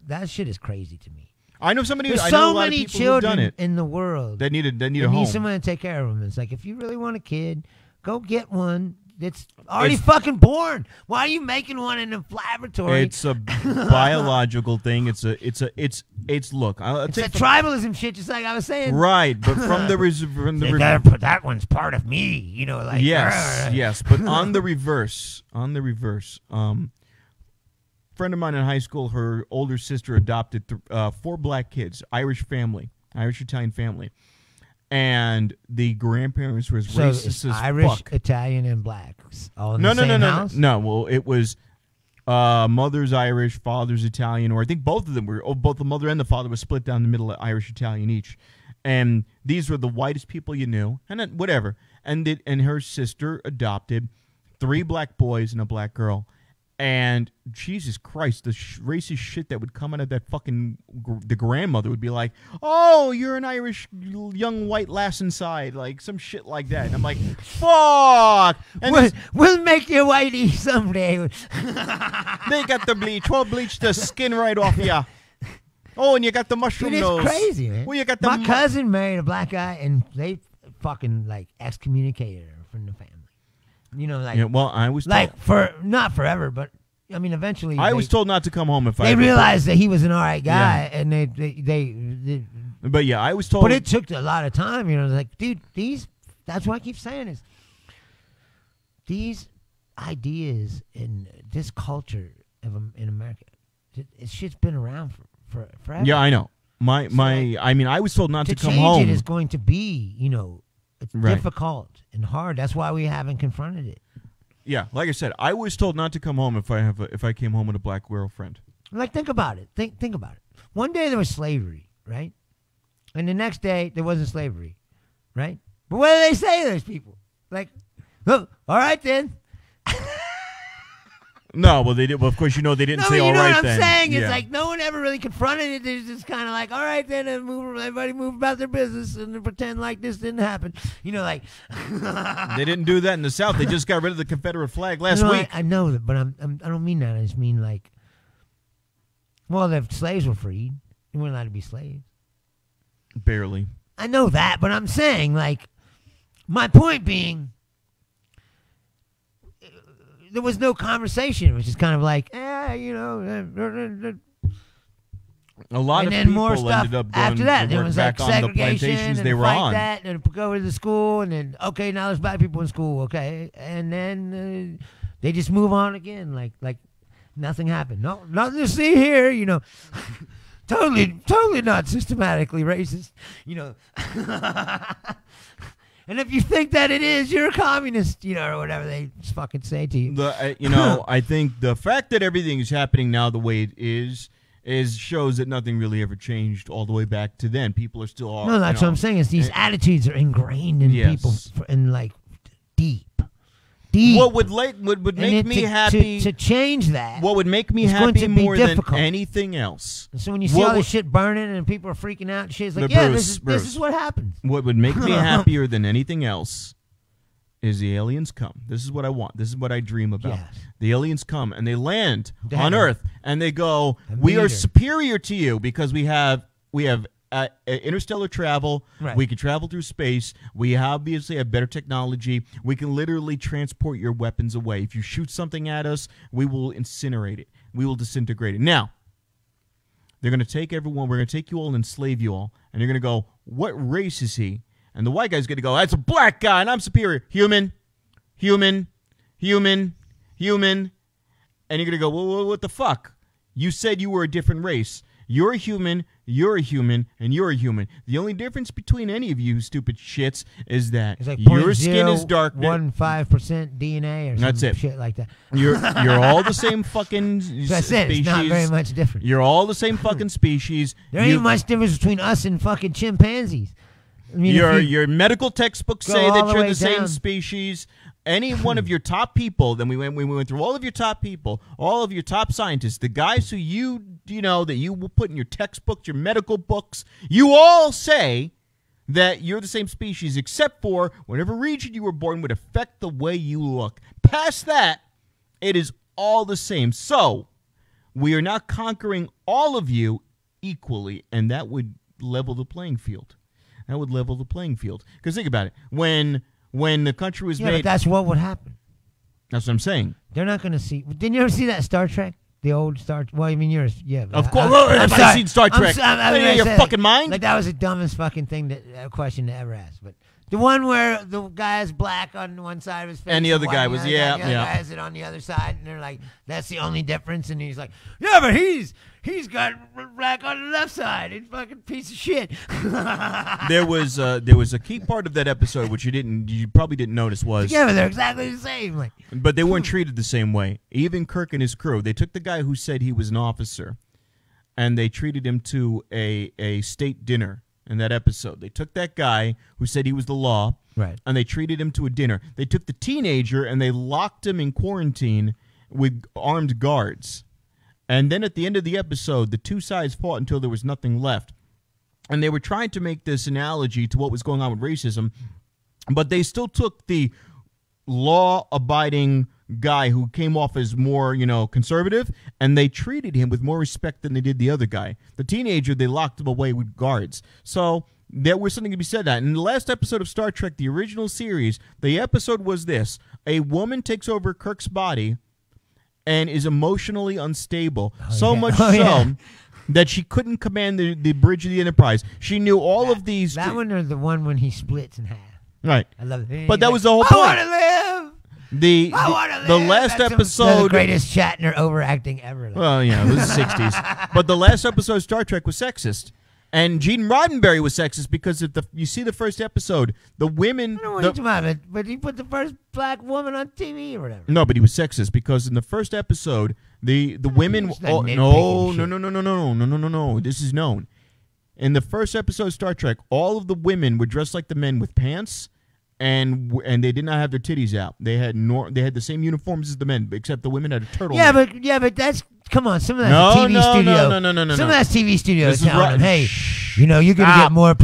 S1: that shit is crazy to me.
S2: I know somebody.
S1: There's
S2: I
S1: so
S2: know a lot
S1: many
S2: of people who've done
S1: children
S2: it.
S1: in the world.
S2: They need a home.
S1: Need someone to take care of them. It's like, if you really want a kid, go get one. It's already fucking born. Why are you making one in a laboratory?
S2: It's a biological thing. It's look.
S1: It's a tribalism shit, just like I was saying.
S2: Right, but from the
S1: that one's part of me. You know, like
S2: yes. But on the reverse, friend of mine in high school, her older sister adopted 4 black kids, Irish Italian family. And the grandparents were as racist as
S1: Irish,
S2: fuck.
S1: Italian, and black all in the same house?
S2: No. Well, it was mother's Irish, father's Italian, or I think both of them were. Both the mother and the father was split down the middle, Irish, Italian each. And these were the whitest people you knew, and then, whatever. And her sister adopted 3 black boys and a black girl. And Jesus Christ, the racist shit that would come out of that fucking the grandmother would be like, "Oh, you're an Irish young white lass inside," like some shit like that. And I'm like, "Fuck!" And
S1: we'll make you whitey someday.
S2: They got the bleach. We'll bleach the skin right off ya. Oh, and you got the mushroom nose.
S1: It's crazy, man.
S2: Well, you got the
S1: My cousin married a black guy, and they fucking like excommunicated her from the family. You know, like,
S2: I was
S1: like not forever, but I mean, eventually.
S2: I was told not to come home if
S1: they realized that he was an all right guy, and they.
S2: But yeah, I was told.
S1: But it took a lot of time. You know, like, dude, that's what I keep saying is these ideas in this culture in America. It's shit's been around for forever.
S2: Yeah, I know. I mean, I was told not to come home.
S1: To change it is going to be, it's difficult and hard. That's why we haven't confronted it.
S2: Yeah, like I said, I was told not to come home if I came home with a black girlfriend.
S1: Like, think about it. Think about it. One day there was slavery, right? And the next day there wasn't slavery, right? But what do they say to those people? Like, oh, all right then.
S2: No, well they did. Well, of course, they didn't say all right then.
S1: You know what I'm saying? It's like no one ever really confronted it. It's just kind of like, all right then, and everybody move about their business and pretend like this didn't happen. Like
S2: they didn't do that in the South. They just got rid of the Confederate flag last week.
S1: I know that, but I don't mean that. I just mean like, well, the slaves were freed. They weren't allowed to be slaves.
S2: Barely.
S1: I know that, but I'm saying, like, my point being, there was no conversation. It was just kind of like,
S2: a lot of people
S1: more stuff
S2: ended up going
S1: after that.
S2: to
S1: There
S2: work
S1: was
S2: back
S1: like
S2: on the
S1: segregation
S2: plantations
S1: and
S2: they were
S1: fight
S2: on.
S1: that, and go to the school, and then okay, now there's black people in school, okay, and then they just move on again, like nothing happened. No, nothing to see here, totally not systematically racist, And if you think that it is, you're a communist, or whatever they just fucking say to you.
S2: I think the fact that everything is happening now the way it is shows that nothing really ever changed all the way back to then. People are still
S1: no, that's what I'm saying. Is these attitudes are ingrained in people, and like deep.
S2: What would make me happy
S1: to change that?
S2: What would make me happy more than anything else?
S1: So when you see all this shit burning and people are freaking out, and shit, it's like, this is what happens.
S2: What would make me happier than anything else is the aliens come. This is what I want. This is what I dream about.
S1: Yes.
S2: The aliens come and they land
S1: Damn.
S2: on Earth and they go, we are superior to you because we have interstellar travel.
S1: Right.
S2: We can travel through space. We obviously have better technology. We can literally transport your weapons away. If you shoot something at us, we will incinerate it. We will disintegrate it. Now, they're going to take everyone. We're going to take you all and enslave you all. And you're going to go, what race is he? And the white guy's going to go, that's a black guy, and I'm superior. Human, human, human, human. And you're going to go, well, what the fuck? You said you were a different race. You're a human, and you're a human. The only difference between any of you stupid shits is that
S1: like
S2: your skin is dark.
S1: 0.15% DNA or
S2: That's
S1: some
S2: it.
S1: shit like that.
S2: You're all the same fucking
S1: That's
S2: species.
S1: it. It's not very much different.
S2: You're all the same fucking species.
S1: There ain't much difference between us and fucking chimpanzees. I mean,
S2: your medical textbooks say that you're the same
S1: down.
S2: species. Any one of your top people, then we went through all of your top people, all of your top scientists, the guys who you know that you will put in your textbooks, your medical books, you all say that you're the same species, except for whatever region you were born would affect the way you look. Past that, it is all the same. So we are now conquering all of you equally, and that would level the playing field. That would level the playing field. Because think about it. When the country was made...
S1: but that's what would happen.
S2: That's what I'm saying.
S1: They're not going to see... Didn't you ever see that Star Trek? The old Star... Well, I mean, yours... Yeah.
S2: Of course. I've seen Star Trek. Your fucking mind?
S1: Like, that was the dumbest fucking thing question to ever ask. But the one where the guy is black on one side of his face...
S2: And the other guy was...
S1: The other guy has it on the other side. And they're like, that's the only difference. And he's like, yeah, but he's got black on the left side. He's fucking piece of shit.
S2: There was a key part of that episode which you probably didn't notice was...
S1: Yeah, but they're exactly the same. Like,
S2: but they weren't treated the same way. Even Kirk and his crew, they took the guy who said he was an officer, and they treated him to a state dinner in that episode. They took that guy who said he was the law,
S1: right,
S2: and they treated him to a dinner. They took the teenager and they locked him in quarantine with armed guards. And then at the end of the episode, the two sides fought until there was nothing left. And they were trying to make this analogy to what was going on with racism, but they still took the law-abiding guy who came off as more, conservative, and they treated him with more respect than they did the other guy. The teenager, they locked him away with guards. So there was something to be said that. In the last episode of Star Trek, the original series, the episode was this. A woman takes over Kirk's body and is emotionally unstable, that she couldn't command the bridge of the Enterprise. She knew all of these...
S1: That one or the one when he splits in half.
S2: Right.
S1: I love it.
S2: But that was the whole point.
S1: I want to live!
S2: The last episode...
S1: The greatest Shatner overacting ever.
S2: Well, it was the 60s. But the last episode of Star Trek was sexist. And Gene Roddenberry was sexist because you see the first episode, the women...
S1: I don't know what you're talking about, but he put the first black woman on TV or whatever.
S2: No, but he was sexist because in the first episode, the women... No. This is known. In the first episode of Star Trek, all of the women were dressed like the men with pants, and they did not have their titties out. They had the same uniforms as the men, except the women had a turtleneck.
S1: Yeah, but that's... Come on, some of that's a TV studio.
S2: No.
S1: Some of that's TV studios telling them, hey, you're going to get more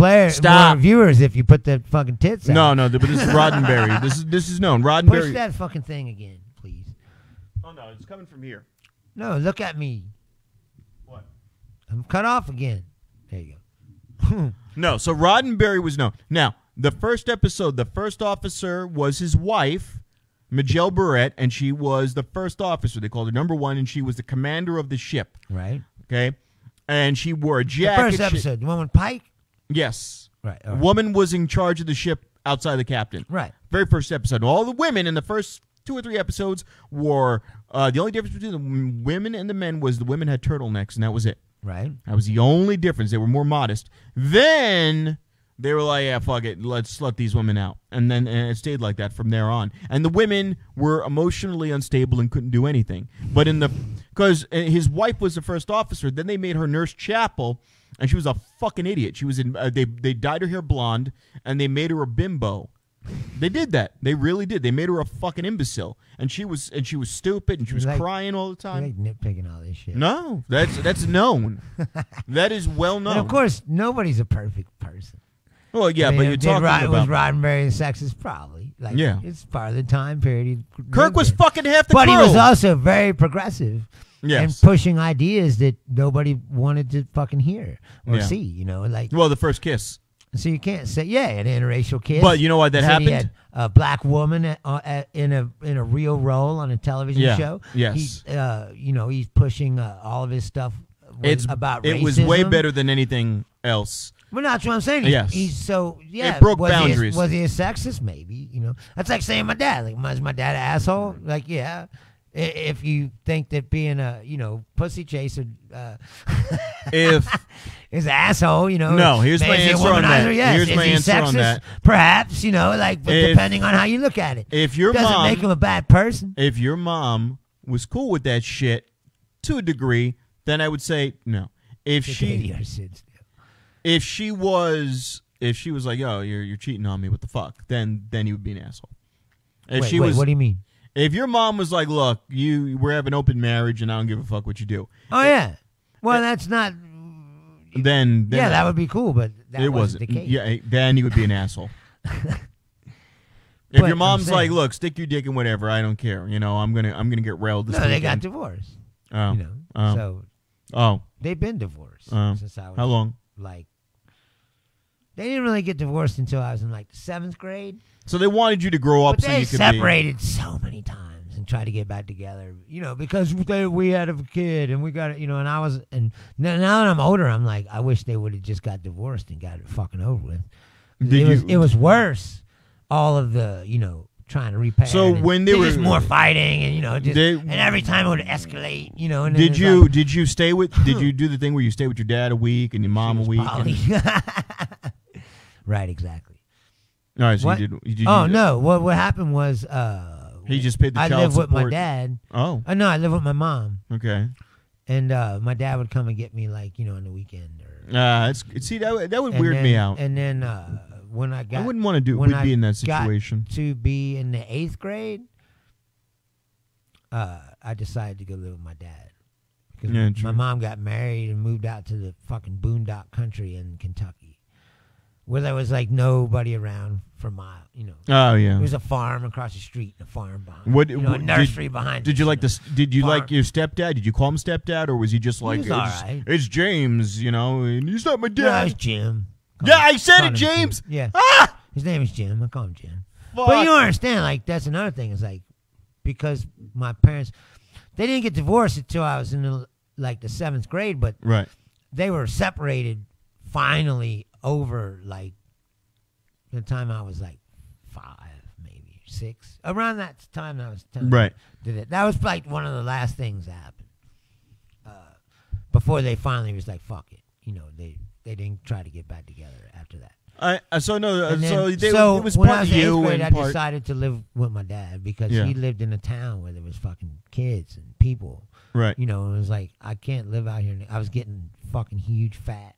S1: viewers if you put the fucking tits out.
S2: No, but this is Roddenberry. This is known. Roddenberry.
S1: Push that fucking thing again, please.
S2: Oh, no, it's coming from here.
S1: No, look at me.
S2: What?
S1: I'm cut off again. There you go.
S2: No, so Roddenberry was known. Now, the first episode, the first officer was his wife, Majel Barrett, and she was the first officer. They called her number one, and she was the commander of the ship.
S1: Right.
S2: Okay? And she wore a jacket.
S1: The first episode, the one with Pike?
S2: Yes.
S1: Right.
S2: A woman was in charge of the ship outside the captain.
S1: Right.
S2: Very first episode. All the women in the first 2 or 3 episodes wore, the only difference between the women and the men was the women had turtlenecks, and that was it.
S1: Right.
S2: That was the only difference. They were more modest. Then... they were like, yeah, fuck it, let's let these women out. And it stayed like that from there on. And the women were emotionally unstable and couldn't do anything. But because his wife was the first officer, then they made her Nurse Chapel, and she was a fucking idiot. She was they dyed her hair blonde, and they made her a bimbo. They did that. They really did. They made her a fucking imbecile. And she was stupid, and she was crying all the time.
S1: Like nitpicking all this shit.
S2: No, that's known. That is well known.
S1: And of course, nobody's a perfect person.
S2: Well, yeah,
S1: I mean,
S2: but you're talking about...
S1: Was Roddenberry sexist? Probably. Like,
S2: yeah.
S1: It's part of the time period.
S2: Kirk was fucking half the
S1: crew. But he was
S2: crew.
S1: also very progressive.
S2: Yes.
S1: And pushing ideas that nobody wanted to fucking hear or see, you know, like.
S2: Well, the first kiss.
S1: So you can't say, an interracial kiss.
S2: But you know why that happened?
S1: He had a black woman in a real role on a television show.
S2: Yes.
S1: He's, he's pushing all of his stuff about racism.
S2: It was way better than anything else.
S1: Well, that's what I'm saying.
S2: Yes.
S1: It
S2: broke boundaries.
S1: Was he a sexist? Maybe. You know, that's like saying my dad. Like, was my dad an asshole? Like, yeah. If you think that being a pussy chaser
S2: if
S1: is an asshole,
S2: no, here's my answer on that.
S1: Yes.
S2: Here's my answer
S1: sexist?
S2: on that.
S1: Perhaps but depending on how you look at it.
S2: If your
S1: doesn't
S2: mom
S1: make him a bad person.
S2: If your mom was cool with that shit to a degree, then I would say no. If she was like, yo, you're cheating on me, what the fuck? Then he would be an asshole.
S1: Wait, what do you mean?
S2: If your mom was like, look, we're having open marriage and I don't give a fuck what you do.
S1: Oh, yeah. Well, that's not...
S2: Then
S1: that would be cool, but that wasn't the case.
S2: Yeah, then he would be an asshole. If your mom's like, look, stick your dick in whatever, I don't care. I'm gonna get railed this weekend.
S1: They got divorced.
S2: Oh.
S1: So they've been divorced since I was...
S2: How long?
S1: Like, they didn't really get divorced until I was in like the 7th grade.
S2: So they wanted you to grow up,
S1: but
S2: so you could
S1: separated so many times and tried to get back together. Because we had a kid and we got it. And I was now that I'm older, I'm like, I wish they would have just got divorced and got it fucking over with. It was worse. All of the trying to repair.
S2: So when they were
S1: just more fighting and and every time it would escalate. And
S2: did you stay with? Did you do the thing where you stay with your dad a week and your mom a week?
S1: Right, exactly.
S2: All right, so you did
S1: no! What happened was
S2: he just paid the child support.
S1: I lived with my dad.
S2: Oh,
S1: no, I lived with my mom.
S2: Okay.
S1: And my dad would come and get me on the weekend.
S2: That would weird me out.
S1: And then when I
S2: wouldn't want to be in that situation.
S1: To be in the 8th grade, I decided to go live with my dad because my mom got married and moved out to the fucking boondock country in Kentucky, where there was like nobody around for miles.
S2: Oh yeah.
S1: There was a farm across the street and a farm behind.
S2: A
S1: nursery behind.
S2: Did you like this? Did you like your stepdad? Did you call him stepdad, or was he just like, it's James, and he's not my dad?
S1: No, it's Jim.
S2: I said it, James.
S1: Jim. Yeah.
S2: Ah!
S1: His name is Jim. I call him Jim.
S2: Fuck.
S1: But you don't understand. Like, that's another thing. Is like, because my parents, they didn't get divorced until I was in the 7th grade, but
S2: right.
S1: They were separated finally over like the time I was like 5, maybe 6. Around that time I was 10.
S2: Right.
S1: Did it. That was like one of the last things that happened. Before they finally was like, fuck it. They didn't try to get back together after that.
S2: It was
S1: when
S2: part
S1: I was
S2: of you.
S1: 8th grade,
S2: and
S1: I decided to live with my dad because he lived in a town where there was fucking kids and people.
S2: Right.
S1: It was like, I can't live out here. I was getting fucking huge fat,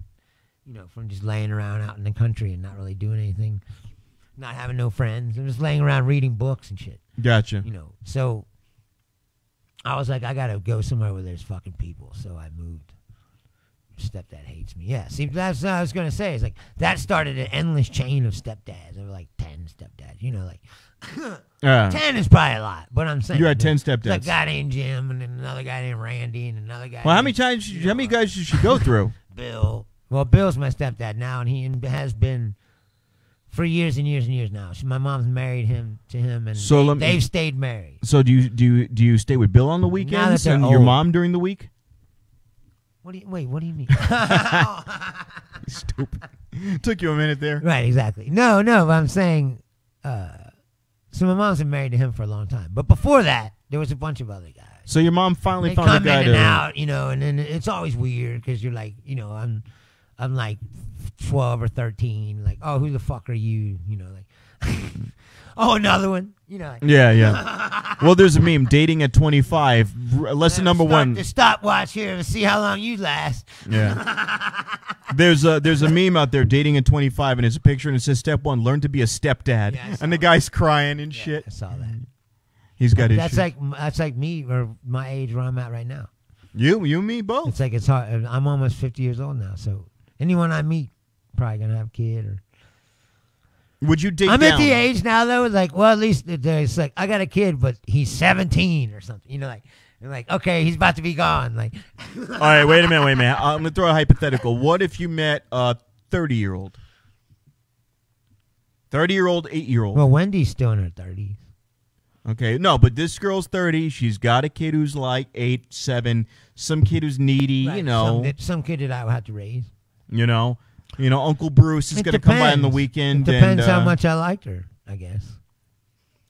S1: from just laying around out in the country and not really doing anything, not having no friends. I'm just laying around reading books and shit.
S2: Gotcha.
S1: So I was like, I got to go somewhere where there's fucking people. So I moved. Stepdad hates me. Yeah, see, that's what I was going to say. It's like, that started an endless chain of stepdads. There were like 10 stepdads, 10 is probably a lot, but I'm saying.
S2: You had 10 stepdads.
S1: Like a guy named Jim, and then another guy named Randy, and another guy
S2: Well, how many guys did you go through?
S1: Bill. Well, Bill's my stepdad now, and he has been for years and years and years now. My mom's married to him, and they've stayed married.
S2: So do you stay with Bill on the weekends and your mom during the week?
S1: What do you mean?
S2: Stupid. Took you a minute there.
S1: Right, exactly. No, but I'm saying, so my mom's been married to him for a long time. But before that, there was a bunch of other guys.
S2: So your mom finally found a guy
S1: in and out, and then it's always weird because you're like, I'm like 12 or 13, like, oh, who the fuck are you? Like, oh, another one.
S2: Yeah. Well, there's a meme, dating at 25, lesson number 1.
S1: The stopwatch here to see how long you last.
S2: Yeah. There's a meme out there, dating at 25, and it's a picture, and it says, step 1, learn to be a stepdad. Yeah, and the guy's crying and shit.
S1: I saw that.
S2: He's got issues.
S1: That's like me, or my age where I'm at right now.
S2: You and me both.
S1: It's like, it's hard. I'm almost 50 years old now, so anyone I meet probably going to have a kid or...
S2: Would you date
S1: I'm
S2: down?
S1: at the age now, though, like, well, at least it's like, I got a kid, but he's 17 or something. You know, like, okay, he's about to be gone. Like,
S2: all right, wait a minute. I'm going to throw a hypothetical. What if you met a 30-year-old? 30-year-old, 8-year-old.
S1: Well, Wendy's still in her 30s.
S2: Okay, no, but this girl's 30. She's got a kid who's like 8, 7, some kid who's needy,
S1: Right.
S2: you know.
S1: Some kid that I would have to raise.
S2: You know, Uncle Bruce is going to come by on the weekend.
S1: It depends how much I liked her, I guess.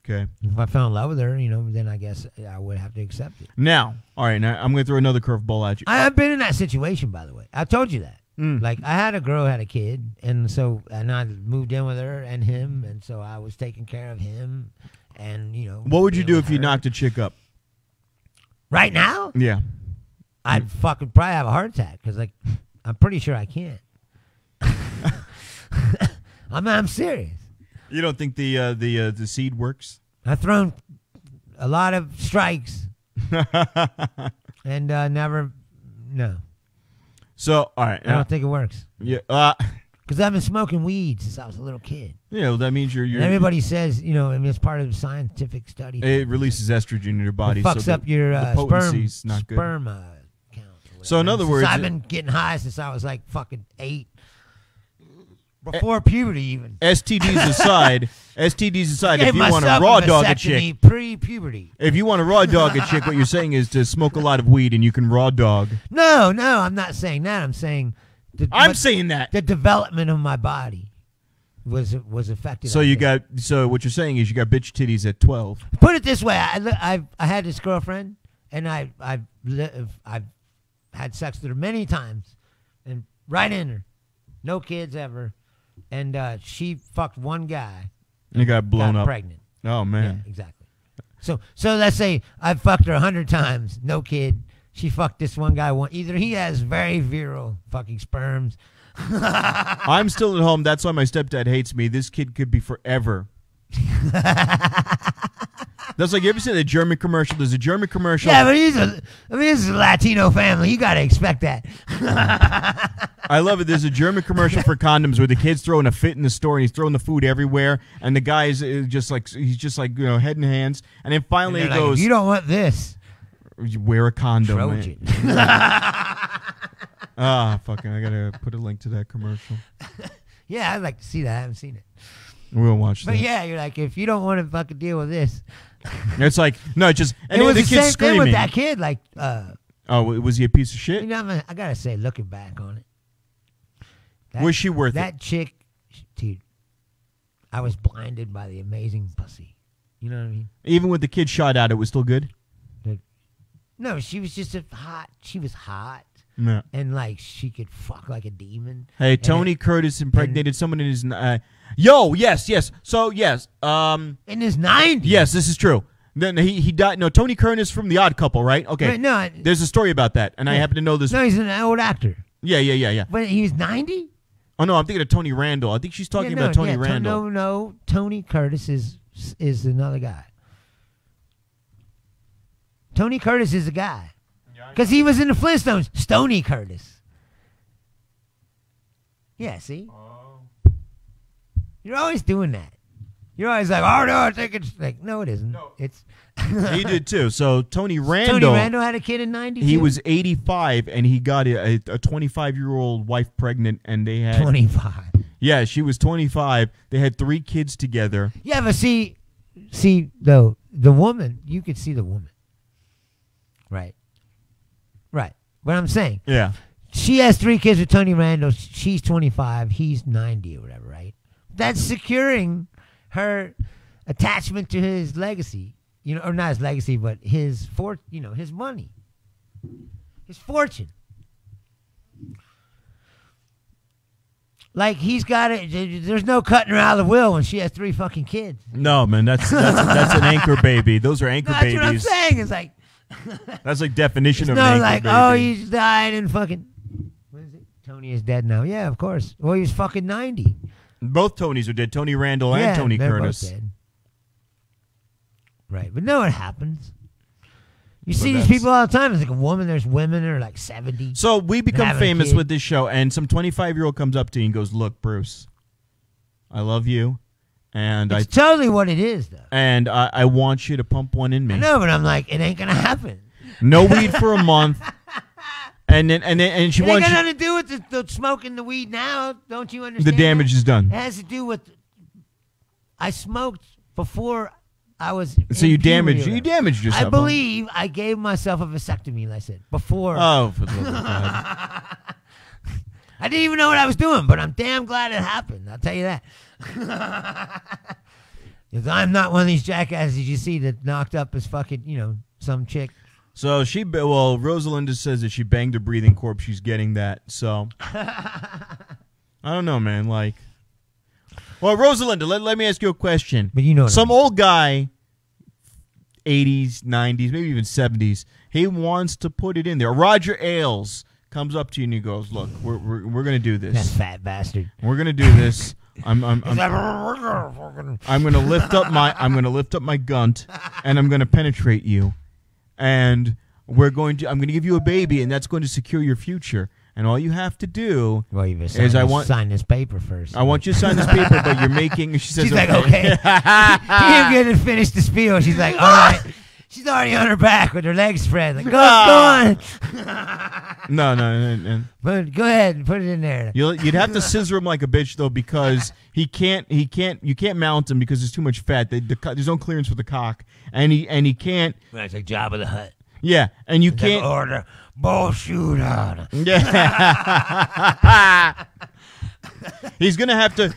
S2: Okay.
S1: If I fell in love with her, then I guess I would have to accept it.
S2: Now, all right, now I'm going to throw another curveball at you.
S1: I've been in that situation, by the way. I told you that.
S2: Mm.
S1: Like, I had a girl who had a kid, and I moved in with her and him, and so I was taking care of him, and,
S2: What would you do if you
S1: her.
S2: knocked a chick up?
S1: Right now?
S2: Yeah.
S1: I'd fucking probably have a heart attack, because, like, I'm pretty sure I can't. I'm serious.
S2: You don't think the seed works?
S1: I've thrown a lot of strikes and never, no.
S2: So, all right.
S1: I don't think it works.
S2: Yeah.
S1: Because I've been smoking weed since I was a little kid.
S2: Yeah, well, that means you're
S1: And everybody says, it's part of the scientific study.
S2: it releases estrogen in your body.
S1: It fucks
S2: so
S1: up your
S2: the potency's not good.
S1: sperm count.
S2: So in other words,
S1: I've been getting high since I was like fucking 8. Before puberty, even.
S2: STDs aside,
S1: Gave
S2: if you want to
S1: myself
S2: raw
S1: a
S2: dog a
S1: vasectomy
S2: chick,
S1: pre-puberty.
S2: if you want to raw dog a chick, what you're saying is to smoke a lot of weed and you can raw dog.
S1: No, I'm not saying that. I'm saying
S2: saying that.
S1: the development of my body was affected.
S2: So what you're saying is you got bitch titties at 12.
S1: Put it this way: I had this girlfriend, and I've had sex with her many times, and right in her, no kids ever, and she fucked one guy.
S2: And got blown up.
S1: Pregnant.
S2: Oh man.
S1: Yeah, exactly. So let's say I've fucked her 100 times, no kid. She fucked this one guy. Either he has very virile fucking sperms.
S2: I'm still at home. That's why my stepdad hates me. This kid could be forever. That's like, you ever seen the German commercial? There's a German commercial.
S1: Yeah, but this is a Latino family. You got to expect that.
S2: I love it. There's a German commercial for condoms where the kid's throwing a fit in the store and he's throwing the food everywhere, and the guy is just like head and hands, and then finally he goes,
S1: "You don't want this.
S2: Wear a condom."
S1: Trojan.
S2: Fucking! I gotta put a link to that commercial.
S1: Yeah, I'd like to see that. I haven't seen it.
S2: We'll watch that.
S1: But yeah, you're like, if you don't want to fucking deal with this,
S2: it's like no, it's just and
S1: it was
S2: the
S1: the
S2: kid's
S1: same
S2: screaming.
S1: thing with that kid. Like,
S2: was he a piece of shit?
S1: I gotta say, looking back on it,
S2: Was she worth it?
S1: That chick, dude, I was blinded by the amazing pussy. You know what I mean?
S2: Even with the kid shot out, it was still good.
S1: No, she was just hot. She was hot.
S2: No.
S1: And like she could fuck like a demon.
S2: Hey, Tony Curtis impregnated someone in his. Yes. So yes.
S1: In his 90s.
S2: Yes, this is true. Then he died. No, Tony Curtis from The Odd Couple, right? Okay.
S1: Right, no,
S2: there's a story about that, and I happen to know this.
S1: No, he's an old actor.
S2: Yeah.
S1: But he's 90.
S2: Oh no, I'm thinking of Tony Randall. I think she's talking about Tony Randall.
S1: No. Tony Curtis is another guy. Tony Curtis is a guy. Because he was in the Flintstones. Stony Curtis. Yeah, see? Oh. You're always doing that. You're always like, oh, no, I think it's like, no, it isn't. No. It's
S2: he did too. So Tony Randall
S1: had a kid in 90.
S2: He was 85, and he got a 25-year-old wife pregnant, and they had
S1: 25.
S2: Yeah, she was 25. They had 3 kids together.
S1: Yeah, but see, though, the woman, you could see the woman. Right. What I'm saying.
S2: Yeah.
S1: She has 3 kids with Tony Randall. She's 25. He's 90 or whatever, right? That's securing her attachment to his legacy. Or not his legacy, but his his money. His fortune. Like he's got it. There's no cutting her out of the will when she has 3 fucking kids.
S2: No, man, that's an anchor baby. Those are anchor babies.
S1: That's what I'm saying. It's like
S2: that's like definition of an anchor baby.
S1: Oh, he's died and fucking. What is it? Tony is dead now. Yeah, of course. Well, he was fucking 90.
S2: Both Tonys are dead. Tony Randall and Tony Curtis.
S1: Both dead. Right, but no, it happens. You see these people all the time. It's like a woman. There's women that are like 70.
S2: So we become famous with this show, and some 25-year-old comes up to you and goes, "Look, Bruce, I love you, And
S1: it's totally what it is, though.
S2: And I want you to pump one in me.
S1: I know, but I'm like, it ain't gonna happen.
S2: No weed for a month. And she
S1: wants. It ain't got nothing to do with the smoking the weed now. Don't you understand?
S2: The damage is done.
S1: It has to do with. I smoked before I was.
S2: So you damaged yourself.
S1: I believe I gave myself a vasectomy. I said before.
S2: Oh, for the love of God.
S1: I didn't even know what I was doing, but I'm damn glad it happened. I'll tell you that. Because I'm not one of these jackasses you see that knocked up as fucking, some chick.
S2: So Rosalinda says that she banged a breathing corpse. She's getting that. So I don't know, man. Like, well, Rosalinda, let me ask you a question.
S1: But you know,
S2: some old guy, 80s, 90s, maybe even 70s. He wants to put it in there. Roger Ailes comes up to you and he goes, "Look, we're gonna do this.
S1: That fat bastard.
S2: We're gonna do this. I'm gonna lift up my gunt and I'm gonna penetrate you, and I'm gonna give you a baby, and that's going to secure your future. And all you have to do is
S1: sign this paper first.
S2: I want you to sign this paper, but you're making." She's
S1: like, "Okay." He didn't get to finish the spiel. She's like, "All right." She's already on her back with her legs spread. Like, go on.
S2: No.
S1: But go ahead and put it in there.
S2: You'd have to scissor him like a bitch though, because you can't mount him because there's too much fat. There's no clearance for the cock, and he can't.
S1: It's like Jabba the Hutt.
S2: Yeah, and you can't
S1: order bullshit on.
S2: Yeah. He's gonna have to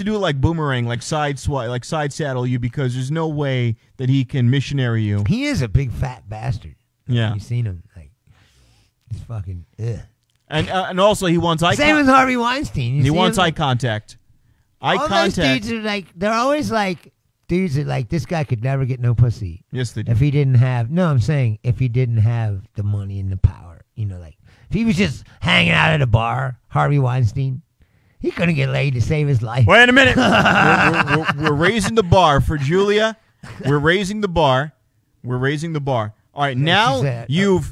S2: do it like boomerang, like side saddle you, because there's no way that he can missionary you.
S1: He is a big fat bastard.
S2: Yeah,
S1: you've seen him. Like, he's fucking. Ugh.
S2: And also he wants eye.
S1: Same with Harvey Weinstein.
S2: He wants eye contact.
S1: All those dudes are like, they're always like dudes that like, this guy could never get no pussy.
S2: Yes, they do.
S1: If he didn't have if he didn't have the money and the power, like if he was just hanging out at a bar, Harvey Weinstein. He couldn't get laid to save his life.
S2: Wait a minute. we're raising the bar for Julia. We're raising the bar. All right, now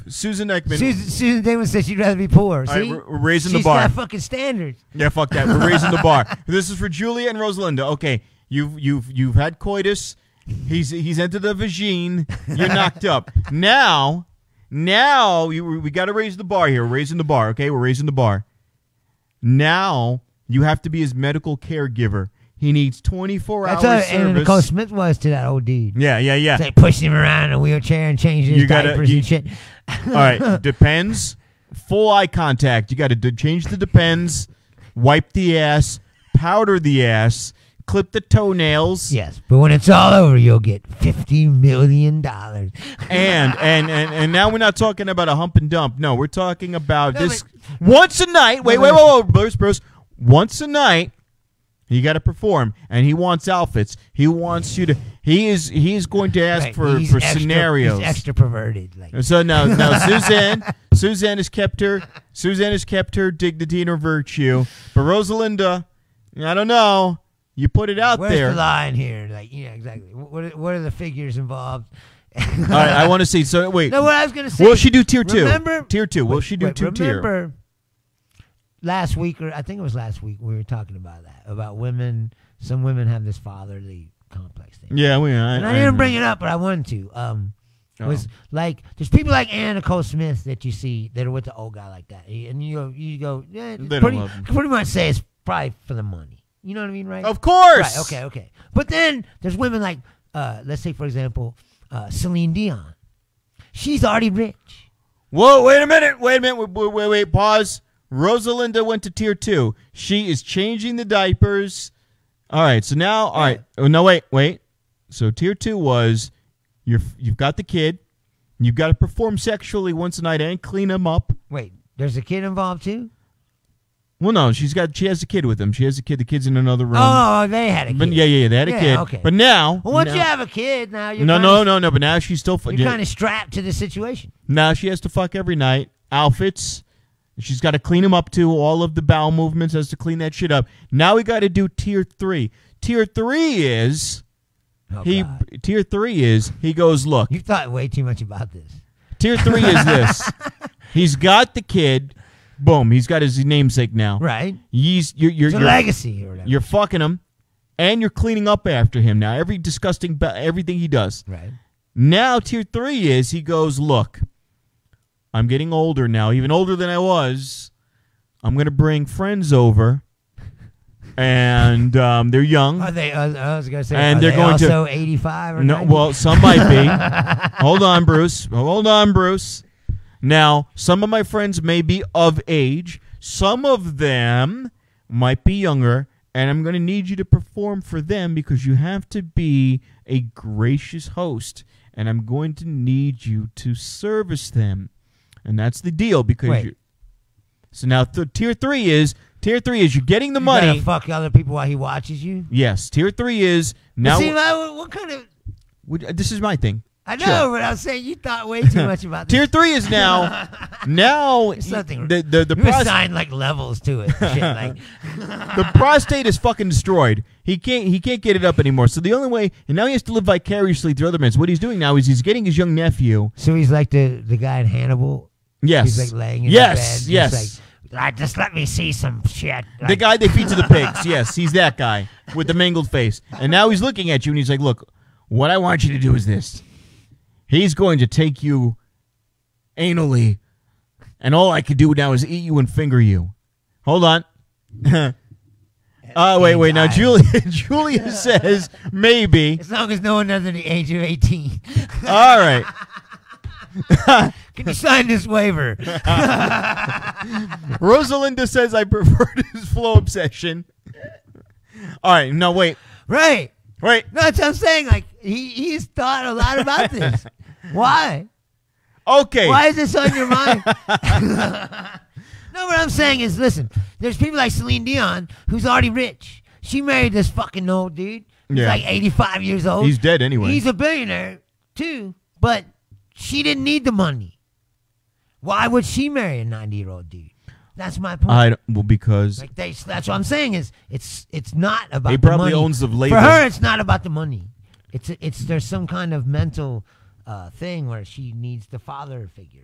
S2: Susan Ekman.
S1: Susan Damon said she'd rather be poor. See?
S2: Right, we're raising the bar.
S1: She's got fucking standards.
S2: Yeah, fuck that. We're raising the bar. This is for Julia and Rosalinda. Okay, you've had coitus. He's entered the vagine. You're knocked up. Now we got to raise the bar here. We're raising the bar. Okay, we're raising the bar. Now you have to be his medical caregiver. He needs 24-hour service.
S1: And Nicole Smith was to that old dude.
S2: Yeah.
S1: It's like pushing him around in a wheelchair and changing his diapers and shit.
S2: All right, depends. Full eye contact. You got to change the depends, wipe the ass, powder the ass, clip the toenails.
S1: Yes, but when it's all over, you'll get $50 million.
S2: And now we're not talking about a hump and dump. No, we're talking about this once a night. Wait, Bruce. Once a night, you got to perform, and he wants outfits. He wants you to. He is going to ask for scenarios.
S1: He's extra perverted. Like.
S2: So now Suzanne has kept her dignity and her virtue, but Rosalinda, I don't know. You put it out
S1: Where's
S2: there.
S1: Where's the line here? Like, yeah, exactly. What are the figures involved?
S2: All right, I want to see. So wait.
S1: No, what I was going to say.
S2: Will she do tier 2?
S1: Remember,
S2: tier 2. Will she do two-tier?
S1: Remember last week, or I think it was last week, we were talking about that, about women. Some women have this fatherly complex thing.
S2: Yeah,
S1: I didn't bring it up, but I wanted to. Was like, there's people like Anna Nicole Smith that you see that are with the old guy like that, and you go, yeah, pretty much say it's probably for the money. You know what I mean, right?
S2: Of course.
S1: Right. Okay. But then there's women like, let's say for example, Celine Dion. She's already rich.
S2: Whoa! Wait a minute. Wait. Pause. Rosalinda went to tier 2. She is changing the diapers. All right. So now, all right. Oh, no, wait. So tier 2 was you've got the kid. You've got to perform sexually once a night and clean him up.
S1: Wait, there's a kid involved too?
S2: Well, no, she has a kid with him. She has a kid. The kid's in another room.
S1: Oh, they had a kid.
S2: But yeah, they had a kid.
S1: Okay.
S2: But now,
S1: once you have a kid, now you're
S2: no. But now she's still.
S1: You're kind of strapped to the situation.
S2: Now she has to fuck every night. Outfits. She's got to clean him up too. All of the bowel movements, has to clean that shit up. Now we got to do tier 3. Tier 3 is Tier 3 is he goes, look.
S1: You've thought way too much about this.
S2: Tier 3 is this. He's got the kid. Boom. He's got his namesake now.
S1: Right.
S2: You're
S1: legacy or whatever.
S2: You're fucking him. and you're cleaning up after him now. Everything he does.
S1: Right.
S2: Now tier 3 is he goes, look, I'm getting older now, even older than I was. I'm going to bring friends over. And they're young.
S1: Are they? I was going to say,
S2: and
S1: they're
S2: going
S1: also 85 or 90?
S2: Well, some might be. Hold on, Bruce. Now, some of my friends may be of age. Some of them might be younger. And I'm going to need you to perform for them because you have to be a gracious host. And I'm going to need you to service them. And that's the deal because you. So now tier 3 is you're getting the money.
S1: You gotta fuck other people while he watches you?
S2: Yes. Tier 3 is now.
S1: See, what kind of?
S2: This is my thing.
S1: I know, but I was saying you thought way too much about this.
S2: Tier 3 is now.
S1: Something.
S2: The
S1: you assign like levels to it. Shit, like.
S2: The prostate is fucking destroyed. He can't get it up anymore. So the only way, and now he has to live vicariously through other men. So what he's doing now is he's getting his young nephew.
S1: So he's like the guy in Hannibal.
S2: Yes.
S1: He's like laying in the bed.
S2: Yes.
S1: Just let me see some shit.
S2: The guy they feed to the pigs. Yes, he's that guy with the mangled face. And now he's looking at you and he's like, look, what I want you to do is this. He's going to take you anally, and all I could do now is eat you and finger you. Hold on. Wait. Now, Julia says maybe.
S1: As long as no one under the age of 18.
S2: All right.
S1: Can you sign this waiver?
S2: Rosalinda says I prefer his flow obsession. All right. No, wait.
S1: Right.
S2: Wait.
S1: No, that's what I'm saying. Like, he's thought a lot about this. Why?
S2: Okay.
S1: Why is this on your mind? No, what I'm saying is, listen, there's people like Celine Dion who's already rich. She married this fucking old dude. He's like 85 years old.
S2: He's dead anyway.
S1: He's a billionaire, too, but she didn't need the money. Why would she marry a 90-year-old dude? That's my point.
S2: Because
S1: like that's what I'm saying is it's not about
S2: he
S1: the money.
S2: probably owns the label.
S1: For her, it's not about the money. It's there's some kind of mental thing where she needs the father figure,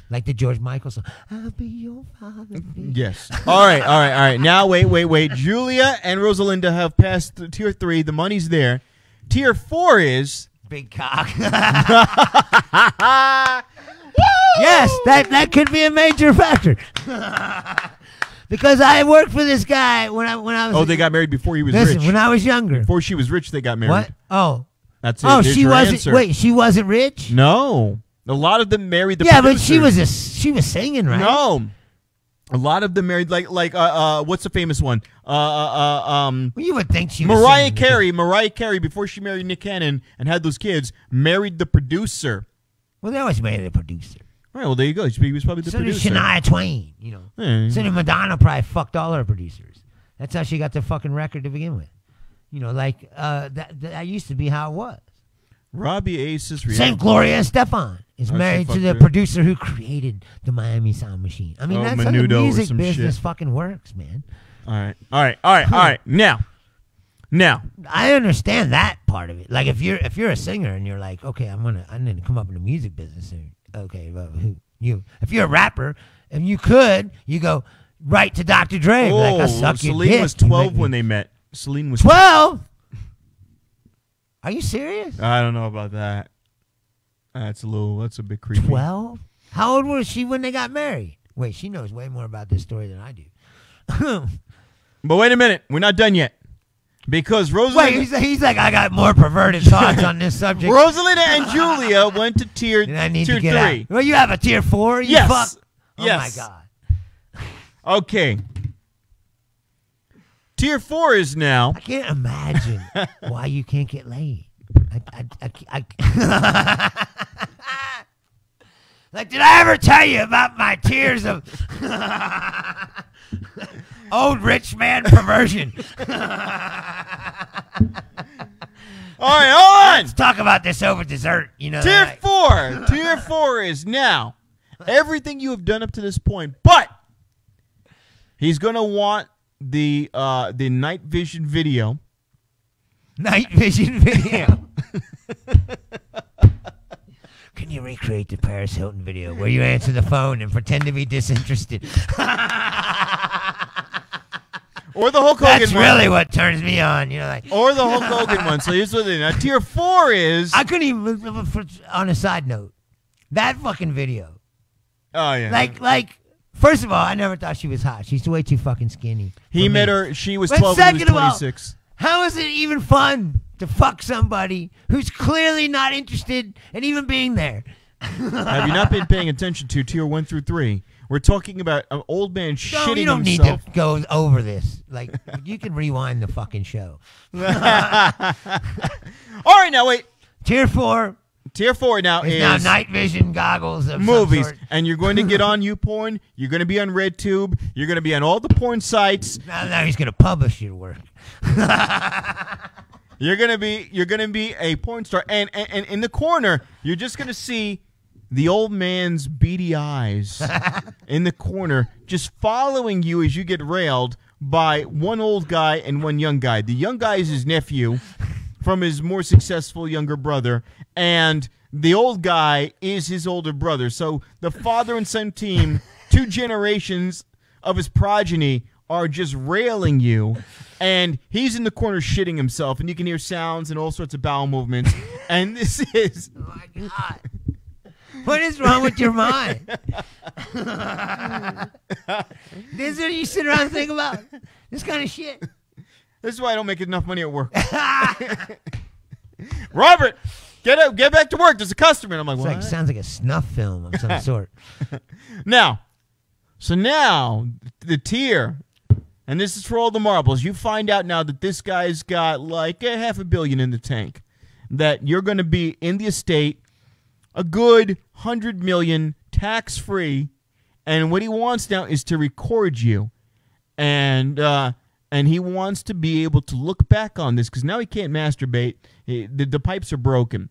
S1: like the George Michael song. I'll be your father.
S2: Yes. All right. Now wait. Julia and Rosalinda have passed tier 3. The money's there. Tier 4 is
S1: big cock. Yes, that could be a major factor. Because I worked for this guy when I was.
S2: Oh, they got married before he was
S1: rich.
S2: When
S1: I was younger.
S2: Before she was rich, they got married.
S1: What? Oh.
S2: That's it.
S1: Oh,
S2: There's
S1: she wasn't.
S2: Answer.
S1: Wait, she wasn't rich?
S2: No. A lot of them married the.
S1: Yeah,
S2: producers.
S1: but she was singing, right?
S2: No. A lot of them married like what's the famous one?
S1: Well, you would think she was
S2: Mariah Carey. Mariah Carey, before she married Nick Cannon and had those kids, married the producer.
S1: Well, they always married the producer.
S2: Right, well, there you go. He was probably the producer.
S1: So did Shania Twain,
S2: Yeah.
S1: So did Madonna probably fucked all her producers. That's how she got the fucking record to begin with. That used to be how it was.
S2: Robbie Ace's
S1: St. Gloria Estefan is married to the producer who created the Miami Sound Machine. I mean, that's how the music business fucking works, man.
S2: All right. Now,
S1: I understand that part of it. Like, if you're a singer and you're like, okay, I need to come up in the music business. Okay, well, if you're a rapper and you go right to Dr. Dre.
S2: Oh,
S1: like, I suck your
S2: Celine
S1: dick.
S2: was 12 when they met. Celine was
S1: 12. Are you serious?
S2: I don't know about that. That's a bit creepy.
S1: 12? How old was she when they got married? Wait, she knows way more about this story than I do.
S2: But wait a minute, we're not done yet. Because Rosalinda...
S1: Wait, he's like, I got more perverted thoughts on this subject.
S2: Rosalinda and Julia went to tier 3.
S1: Out. Well, you have a tier 4?
S2: Yes.
S1: Fuck?
S2: Yes.
S1: Oh, my God.
S2: Okay. Tier 4 is now...
S1: I can't imagine why you can't get laid. Like, did I ever tell you about my tears of old rich man perversion?
S2: All right, hold on.
S1: Let's talk about this over dessert.
S2: Tier 4. Tier 4 is now everything you have done up to this point, but he's going to want the night vision video.
S1: Night vision video. Can you recreate the Paris Hilton video where you answer the phone and pretend to be disinterested?
S2: Or the Hulk Hogan
S1: That's
S2: one.
S1: really what turns me on.
S2: Or the Hulk Hogan one. So here's what it is. Now, tier 4 is...
S1: I couldn't even, on a side note, that fucking video.
S2: Oh, yeah.
S1: Like, first of all, I never thought she was hot. She's way too fucking skinny.
S2: He met her, she was
S1: But
S2: 12 and he was
S1: second of all,
S2: 26.
S1: How is it even fun to fuck somebody who's clearly not interested in even being there?
S2: Have you not been paying attention to tier 1 through 3? We're talking about an old man shitting
S1: you don't
S2: himself.
S1: need to go over this. Like, you can rewind the fucking show.
S2: All right, now wait.
S1: Tier 4.
S2: Tier 4 now is
S1: now night vision goggles of
S2: movies,
S1: some sort.
S2: and you're going to get on YouPorn. You're going to be on RedTube. You're going to be on all the porn sites.
S1: Now he's going to publish your work.
S2: You're going to be a porn star, and in the corner, you're just going to see the old man's beady eyes in the corner, just following you as you get railed by one old guy and one young guy. The young guy is his nephew from his more successful younger brother, and the old guy is his older brother. So the father and son team, 2 generations of his progeny, are just railing you, and he's in the corner shitting himself, and you can hear sounds and all sorts of bowel movements. And this is...
S1: Oh, my God. What is wrong with your mind? This is what you sit around and think about? This kind of shit?
S2: This is why I don't make enough money at work. Robert, get back to work. There's a customer. And I'm like, what?
S1: Sounds like a snuff film of some sort.
S2: Now, the tier, and this is for all the marbles. You find out now that this guy's got like $500 million in the tank. That you're going to be in the estate, a good $100 million tax-free, and what he wants now is to record you, and he wants to be able to look back on this because now he can't masturbate. The pipes are broken.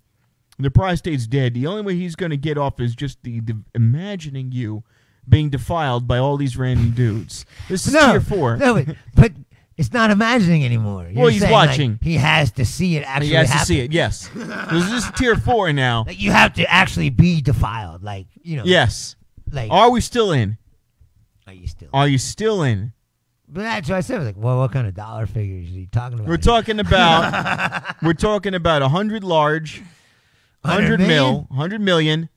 S2: The prostate's dead. The only way he's going to get off is just the imagining you being defiled by all these random dudes. This is tier 4.
S1: No, but it's not imagining anymore.
S2: Well, he's watching.
S1: Like, he has to see it actually
S2: He has
S1: happen.
S2: to see it, yes. This is tier 4 now.
S1: Like, you have to actually be defiled. Like,
S2: Yes.
S1: Like,
S2: are we still in?
S1: Are you still?
S2: Are you still in?
S1: But that's what I said. I was like, well, what kind of dollar figures are you talking about?
S2: We're talking about 100 large, 100 100 million.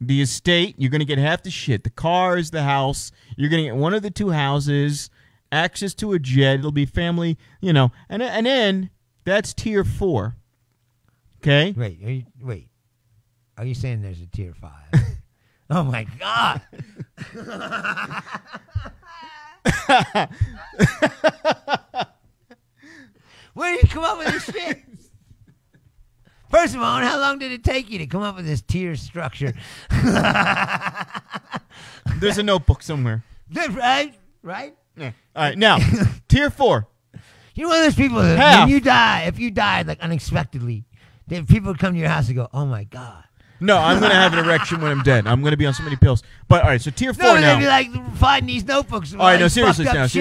S2: The estate, you're going to get half the shit. The cars, the house. You're going to get one of the 2 houses, access to a jet. It'll be family, and then that's tier 4. Okay?
S1: Wait. Are you saying there's a tier 5? Oh, my God. Where did you come up with this shit? First of all, how long did it take you to come up with this tier structure?
S2: There's a notebook somewhere.
S1: Right?
S2: Yeah. All right, now, tier 4.
S1: You're one of those people that when you die, if you died like unexpectedly, then people would come to your house and go, oh, my God.
S2: No, I'm going to have an erection when I'm dead. I'm going to be on so many pills. But, all right, so tier 4 now.
S1: They'd be like finding these notebooks.
S2: All right, no, seriously. All right,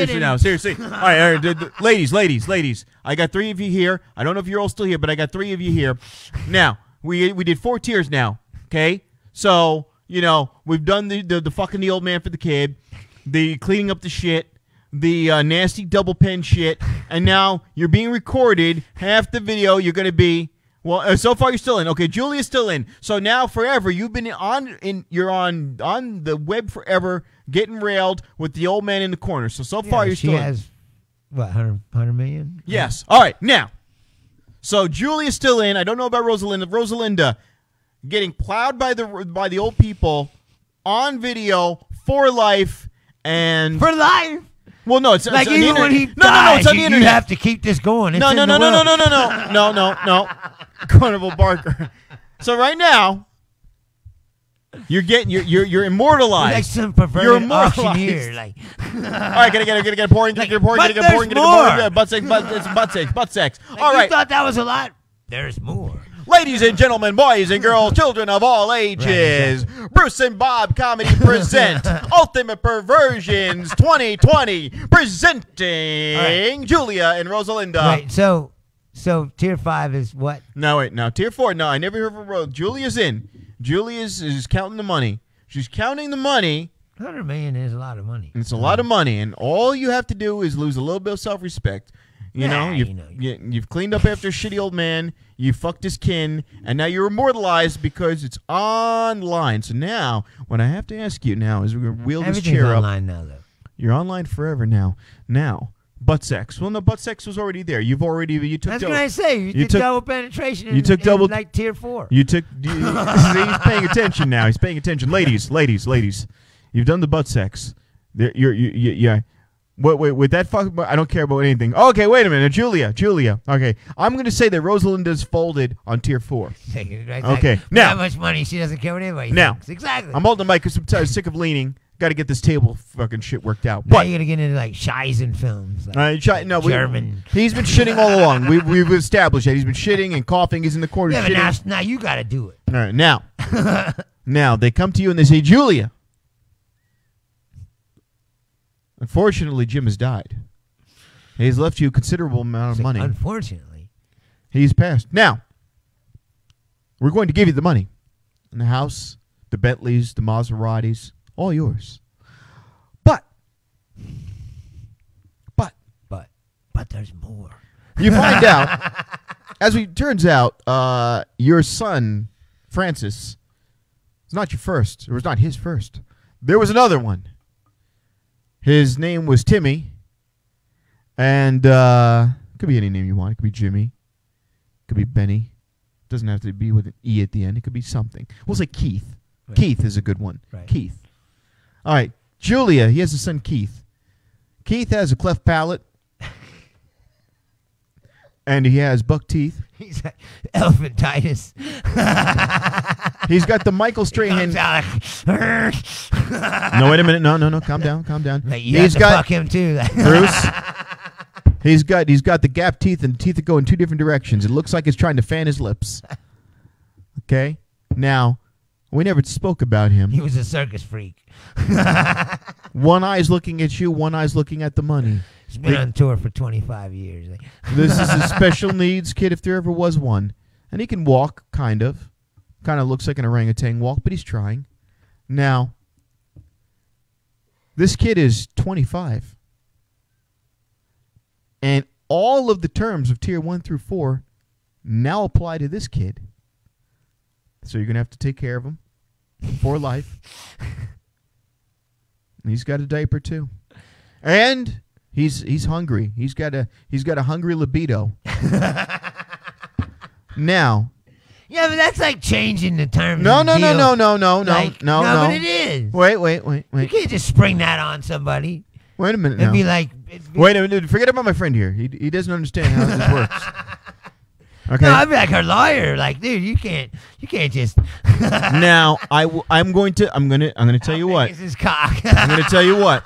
S2: ladies. I got 3 of you here. I don't know if you're all still here, but I got 3 of you here. Now, we did 4 tiers now, okay? So, we've done the fucking the old man for the kid, the cleaning up the shit, the nasty double pen shit, and now you're being recorded. Half the video you're going to be... Well, so far you're still in. Okay, Julia's still in. So now forever you've been you're on the web forever, getting railed with the old man in the corner. So far you're still in. She has
S1: what, 100 million?
S2: Yes. All right, now. So Julia's still in. I don't know about Rosalinda. Rosalinda getting plowed by the old people on video for life and
S1: for life.
S2: Well, no, it's
S1: like
S2: it's
S1: even when he
S2: dies,
S1: it's on
S2: the internet.
S1: You have to keep this going.
S2: No. Carnival Barker. So right now, you're immortalized.
S1: Like some perverted auctioneer. Like,
S2: all right, gotta get a pouring, get a pouring. Butt sex. All right.
S1: You thought that was a lot? There's more.
S2: Ladies and gentlemen, boys and girls, children of all ages, right, exactly. Bruce and Bob Comedy present Ultimate Perversions 2020, presenting right. Julia and Rosalinda.
S1: Right, so tier 5 is what?
S2: No, tier 4. No, I never heard from Julia's in. Julia is counting the money. She's counting the money,
S1: $100 million is a lot of money.
S2: It's a lot of money, and all you have to do is lose a little bit of self-respect. You've cleaned up after a shitty old man, you fucked his kin, and now you're immortalized because it's online. So now, what I have to ask you now is we're going to wheel this chair up.
S1: Online now, though.
S2: You're online forever now. Now, butt sex. Well, no, butt sex was already there. You took.
S1: That's what I say. You took double penetration.
S2: You took double,
S1: like tier 4.
S2: You took. He's paying attention now. He's paying attention. Ladies. You've done the butt sex. Yeah. Wait, with that fuck, I don't care about anything. Okay, wait a minute, Julia. Okay, I'm going to say that Rosalinda's folded on tier 4. Okay, now
S1: that much money, she doesn't care what anybody
S2: now
S1: thinks. Exactly.
S2: I'm holding the mic because I'm sick of leaning. Got to get this table fucking shit worked out.
S1: Now
S2: but
S1: you're gonna get into like Scheisen films. Like German.
S2: He's been shitting all along. We've established that he's been shitting and coughing. He's in the corner.
S1: Yeah,
S2: shitting.
S1: but now you got to do it.
S2: All right, now they come to you and they say, Julia. Unfortunately, Jim has died. He's left you a considerable amount of money.
S1: Unfortunately.
S2: He's passed. Now, we're going to give you the money. And the house, the Bentleys, the Maseratis, all yours. But
S1: there's more.
S2: You find out, as it turns out, your son, Francis, is not your first. It was not his first. There was another one. His name was Timmy, and it could be any name you want. It could be Jimmy. It could be Benny. It doesn't have to be with an E at the end. It could be something. We'll say Keith. Right. Keith is a good one.
S1: Right.
S2: Keith. All right. Julia, he has a son, Keith. Keith has a cleft palate, and he has buck teeth.
S1: He's got elephantitis.
S2: He's got the Michael Strahan. No, wait a minute. No. Calm down.
S1: Like you have to fuck him too,
S2: Bruce. He's got the gap teeth and teeth that go in 2 different directions. It looks like he's trying to fan his lips. Okay. Now, we never spoke about him.
S1: He was a circus freak.
S2: One eye's looking at you. One eye's looking at the money.
S1: He's been on tour for 25 years.
S2: This is a special needs kid, if there ever was one. And he can walk, kind of. Kind of looks like an orangutan walk, but he's trying. Now, this kid is 25. And all of the terms of Tier 1 through 4 now apply to this kid. So you're going to have to take care of him for life. He's got a diaper, too. And he's hungry. He's got a hungry libido. Now.
S1: Yeah, but that's like changing the terms.
S2: No.
S1: But it is.
S2: Wait.
S1: You can't just spring that on somebody.
S2: Wait a minute now.
S1: It'd be like.
S2: Wait a minute. Forget about my friend here. He doesn't understand how this works. Okay.
S1: No, I'd be like her lawyer. Like, dude, you can't just.
S2: Now I'm going to tell you what.
S1: His cock.
S2: I'm going to tell you what.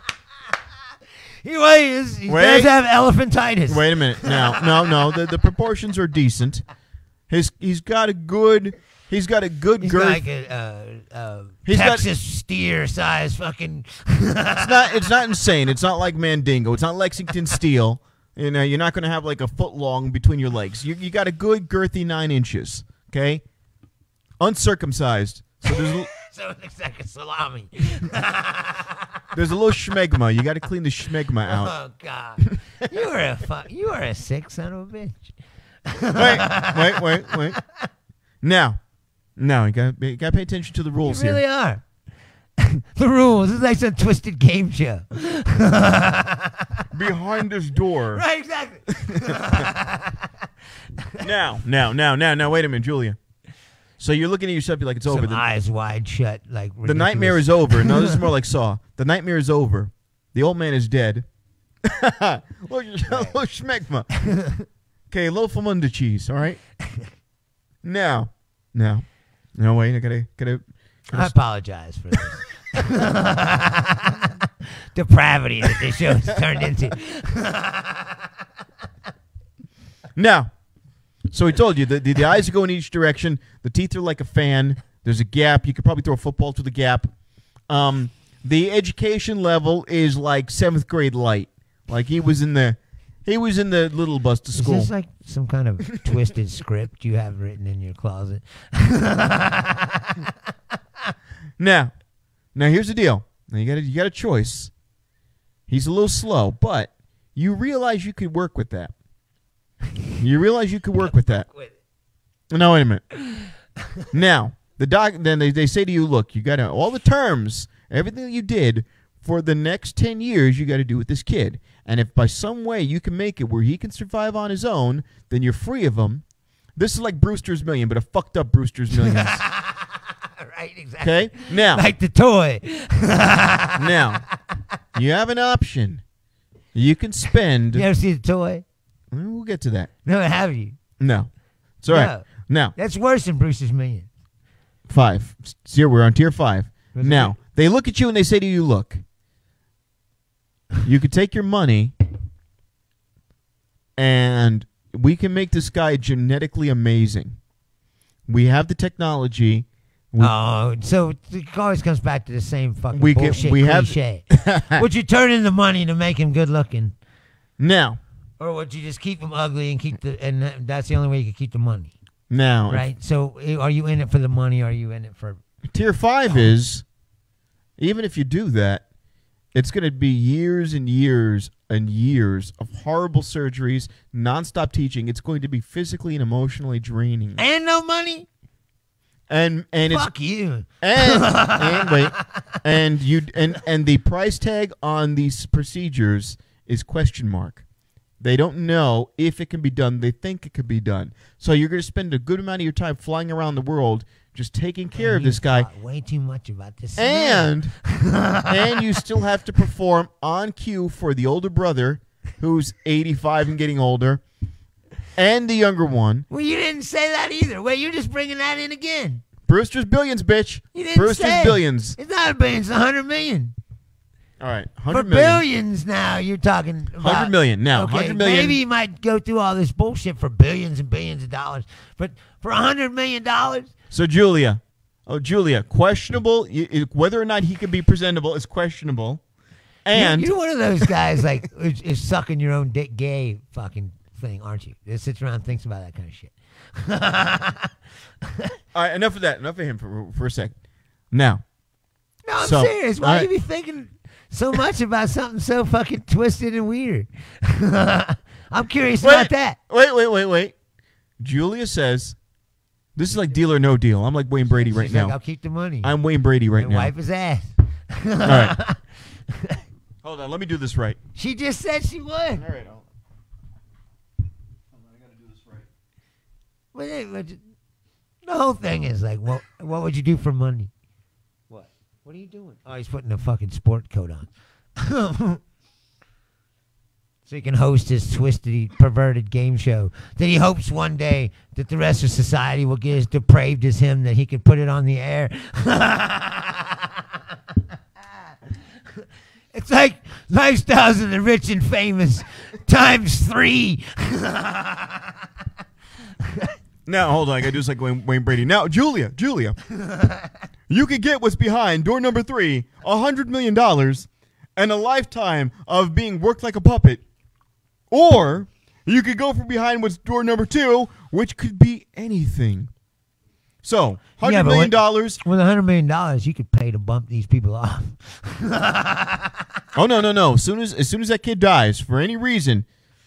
S1: He does have elephantitis.
S2: Wait a minute. No. The proportions are decent. He's got a good girth.
S1: Like a Texas steer size fucking.
S2: It's not insane. It's not like Mandingo. It's not Lexington Steel. You know, you're not going to have like a foot long between your legs. You got a good girthy 9 inches. Okay, uncircumcised. So there's.
S1: So it looks like a salami.
S2: There's a little schmegma. You got to clean the schmegma out.
S1: Oh God, you are a sick son of a bitch.
S2: Wait. Now, you got to pay attention to the rules
S1: here. You really are. The rules. This is like some twisted game show.
S2: Behind this door.
S1: Right, exactly.
S2: Now, wait a minute, Julia. So you're looking at yourself, you're like, it's over.
S1: Eyes wide shut, like ridiculous.
S2: The nightmare is over. No, this is more like Saw. The nightmare is over. The old man is dead. Little schmegma. Okay, a little famunda cheese, all right? Now. No, wait, I gotta
S1: I apologize for this. Depravity that this show has turned into.
S2: Now, so he told you the eyes go in each direction. The teeth are like a fan. There's a gap. You could probably throw a football through the gap. The education level is like 7th grade light. Like he was in the little bus to school.
S1: Is this like some kind of twisted script you have written in your closet?
S2: Now here's the deal. Now you got a choice. He's a little slow, but you realize you could work with that. You realize you could work with that. No, wait a minute. Now, then they say to you, look, you got all the terms, everything that you did for the next 10 years, you got to do with this kid. And if by some way you can make it where he can survive on his own, then you're free of him. This is like Brewster's Million, but a fucked up Brewster's Millions.
S1: Right, exactly.
S2: Okay? Now.
S1: Like the toy.
S2: Now, you have an option. You can spend.
S1: You ever see the toy?
S2: We'll get to that.
S1: No, have you?
S2: No. It's all right. Now.
S1: That's worse than Brewster's Million.
S2: 5. We're on tier 5. Now, they look at you and they say to you, look, you could take your money and we can make this guy genetically amazing. We have the technology.
S1: So it always comes back to the same fucking bullshit cliche. Would you turn in the money to make him good looking?
S2: Now.
S1: Or would you just keep him ugly and that's the only way you can keep the money?
S2: Now.
S1: Right? So are you in it for the money or are you in it for...
S2: Tier 5 is, even if you do that, it's going to be years and years and years of horrible surgeries, nonstop teaching. It's going to be physically and emotionally draining.
S1: And no money?
S2: And
S1: fuck you.
S2: And wait. And the price tag on these procedures is question mark. They don't know if it can be done. They think it could be done. So you're going to spend a good amount of your time flying around the world just taking care of this guy.
S1: Way too much about this.
S2: And you still have to perform on cue for the older brother who's 85 and getting older and the younger one.
S1: Well, you didn't say that either. Wait, you're just bringing that in again.
S2: Brewster's Billions, bitch.
S1: You didn't
S2: Brewster's
S1: say.
S2: Billions.
S1: It's not a billion. It's 100 million.
S2: All right, 100
S1: for
S2: million.
S1: Billions now, you're talking about.
S2: 100 million now.
S1: Okay,
S2: 100 million.
S1: Maybe you might go through all this bullshit for billions and billions of dollars, but for $100 million.
S2: So Julia, questionable. Whether or not he can be presentable is questionable. And
S1: you're one of those guys like is sucking your own dick gay fucking thing, aren't you? That sits around and thinks about that kind of shit.
S2: All right, enough of that. Enough of him for a second. Now.
S1: No, I'm serious. Why you be thinking so much about something so fucking twisted and weird? I'm curious about that.
S2: Wait. Julia says, this is like Deal or No Deal. I'm like Wayne Brady right now.
S1: Like, I'll keep the money.
S2: I'm Wayne Brady right now.
S1: Wipe his ass.
S2: All right. Hold on. Let me do this right.
S1: She just said she would. All
S2: right. Hold on. I got to do this right.
S1: The whole thing is like, what would you do for money? What are you doing? Oh, he's putting a fucking sport coat on. So he can host his twisted, perverted game show that he hopes one day that the rest of society will get as depraved as him that he can put it on the air. It's like Lifestyles of the Rich and Famous ×3.
S2: Now, hold on. I got to do this like Wayne Brady. Now, Julia. You could get what's behind door number 3, $100 million, and a lifetime of being worked like a puppet. Or you could go from behind what's door number 2, which could be anything. So, $100 million.
S1: With $100 million, you could pay to bump these people off.
S2: Oh, no. As soon as that kid dies, for any reason,